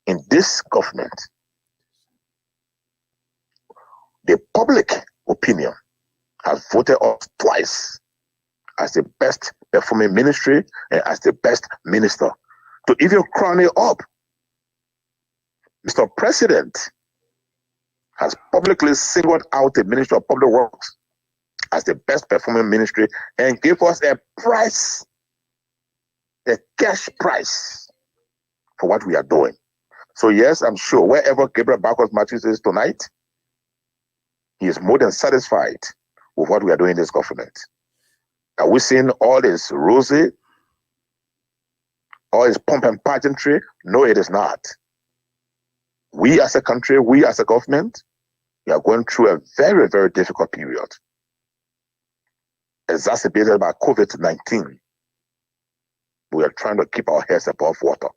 in this government, the public opinion has voted us twice as the best performing ministry and as the best minister. To even crown it up, Mr. President has publicly singled out the Ministry of Public Works as the best performing ministry and gave us a prize, a cash prize for what we are doing. So yes, I'm sure wherever Gabriel Bacchus Matthews is tonight, he is more than satisfied with what we are doing in this government. Are we seeing all this rosy, all this pomp and pageantry? No, it is not. We as a country, we as a government, we are going through a very, very difficult period, exacerbated by COVID-19. We are trying to keep our heads above water.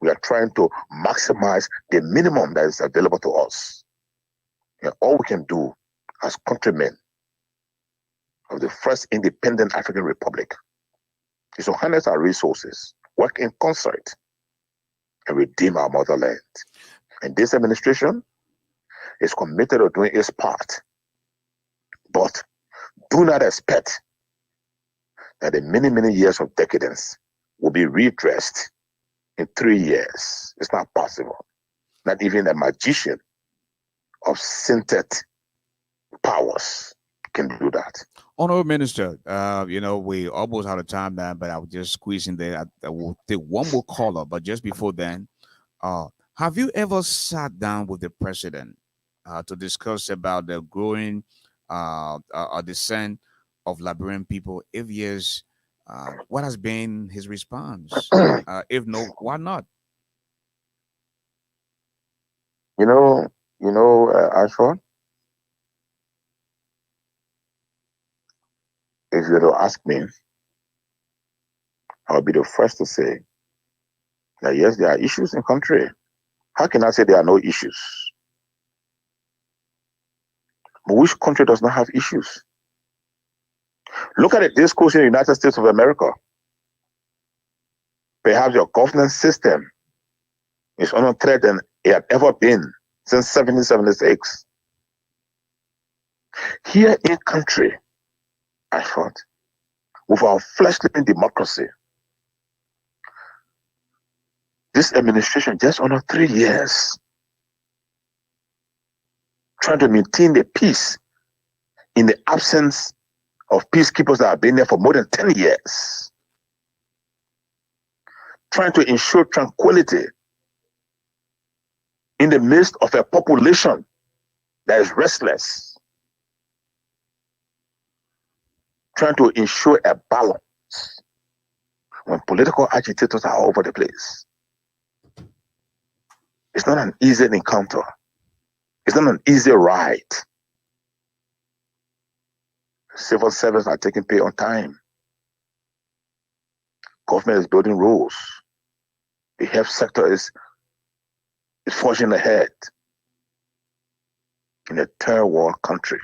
We are trying to maximize the minimum that is available to us. And all we can do as countrymen of the first independent African Republic is to harness our resources, work in concert, and redeem our motherland. And this administration is committed to doing its part. But do not expect that the many, many years of decadence will be redressed in 3 years. It's not possible. Not even a magician of synthetic powers can do that. Honorable Minister, we almost out of time now, but I will just squeeze in there. I will take one more caller, but just before then, have you ever sat down with the president to discuss about the growing descent of Liberian people? If yes, what has been his response? If no, why not? ASHFORD, if you were to ask me, I'll be the first to say that yes, there are issues in the country. How can I say there are no issues? But which country does not have issues? Look at the discourse in the United States of America. Perhaps your governance system is under threat than it had ever been since 1776. Here in country, I thought, with our fleshly democracy, this administration just under 3 years trying to maintain the peace in the absence of peacekeepers that have been there for more than 10 years, trying to ensure tranquility in the midst of a population that is restless, trying to ensure a balance when political agitators are all over the place. It's not an easy encounter. It's not an easy ride. Civil servants are taking pay on time. Government is building rules. The health sector is forging ahead in a third world country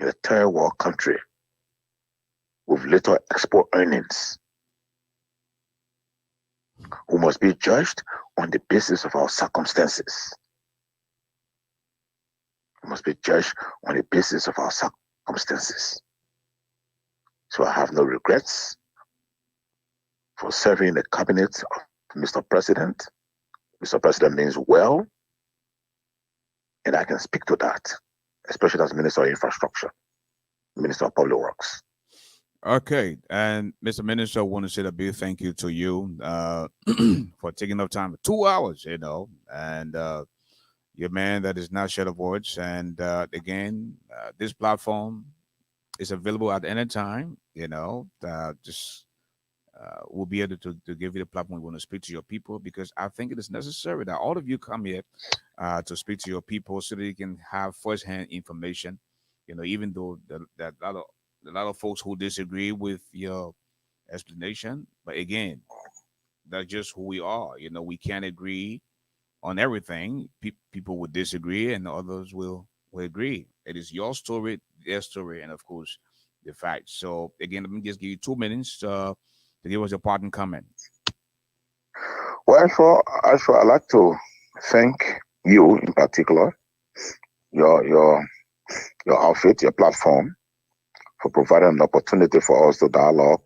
in a third world country with little export earnings, who must be judged on the basis of our circumstances. We must be judged on the basis of our circumstances. So I have no regrets for serving in the cabinet of Mr. President. Mr. President means well, and I can speak to that, especially as Minister of Infrastructure, Minister of Public Works. Okay, and Mr. Minister, I want to say a big thank you to you for taking up time, 2 hours, and your man that is not shed of words. And again, this platform is available at any time, just we'll be able to give you the platform. We want to speak to your people, because I think it is necessary that all of you come here to speak to your people so that you can have firsthand information, even though that a lot of folks who disagree with your explanation. But again, that's just who we are. We can't agree on everything. People will disagree and others will agree. It is your story, their story, and of course, the facts. So again, let me just give you 2 minutes to give us your parting comment. Well, I'd like to thank you in particular, your outfit, your platform, for providing an opportunity for us to dialogue,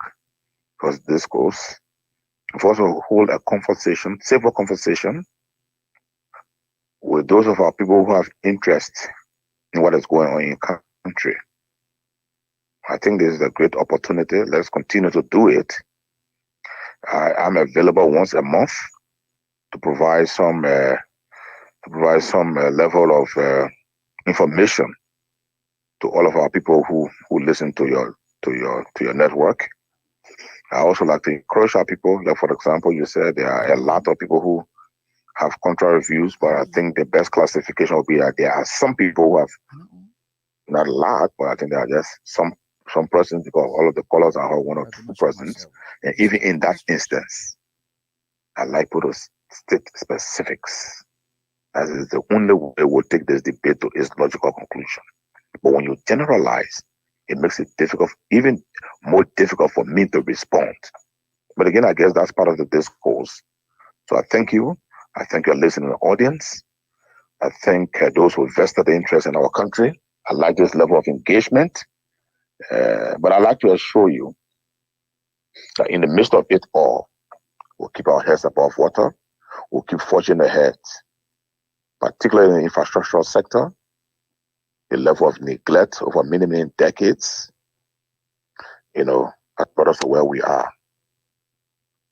for discourse, for us to hold a conversation, civil conversation, with those of our people who have interest in what is going on in the country. I think this is a great opportunity. Let's continue to do it. I'm available once a month to provide some level of information to all of our people who listen to your network. I also like to encourage our people. Like, for example, you said there are a lot of people who have contrary views, but I think the best classification would be that there are some people who have, not a lot, but I think there are just some persons, because all of the colors are one or two persons. And even in that instance, I like people to state specifics, as is the only way we'll take this debate to its logical conclusion. But when you generalize, it makes it difficult, even more difficult for me to respond. But again, I guess that's part of the discourse. So I thank you. I thank your listening audience. I thank those who vested the interest in our country. I like this level of engagement. But I'd like to assure you that in the midst of it all, we'll keep our heads above water. We'll keep forging ahead, particularly in the infrastructural sector. The level of neglect over many decades, has brought us to where we are.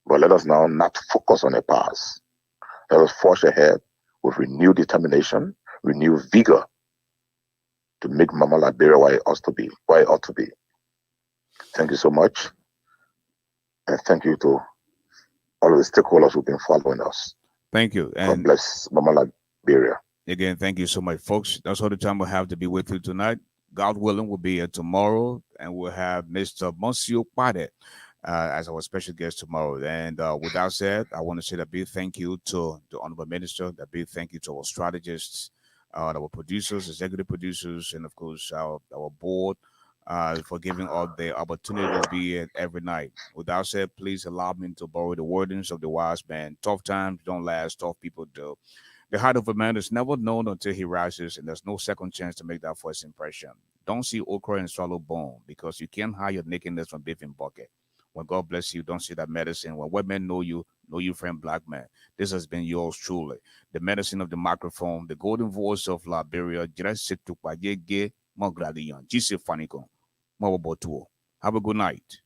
But let us now not focus on the past. Let us forge ahead with renewed determination, renewed vigor, to make Mama Liberia where it ought to be. Thank you so much. And thank you to all of the stakeholders who've been following us. Thank you. And God bless Mama Liberia. Again, thank you so much, folks. That's all the time we'll have to be with you tonight. God willing, we'll be here tomorrow, and we'll have Mr. Monsieur Pade as our special guest tomorrow. And with that said, I want to say a big thank you to the Honorable Minister, a big thank you to our strategists, our producers, executive producers, and of course our board for giving us the opportunity to be here every night. With that said, please allow me to borrow the wordings of the wise man. Tough times don't last, tough people do. The heart of a man is never known until he rises, and there's no second chance to make that first impression. Don't see okra and swallow bone, because you can't hide your nakedness from beef and bucket. When God bless you, don't see that medicine. When white men know you friend black man. This has been yours truly. The medicine of the microphone, the golden voice of Liberia. Have a good night.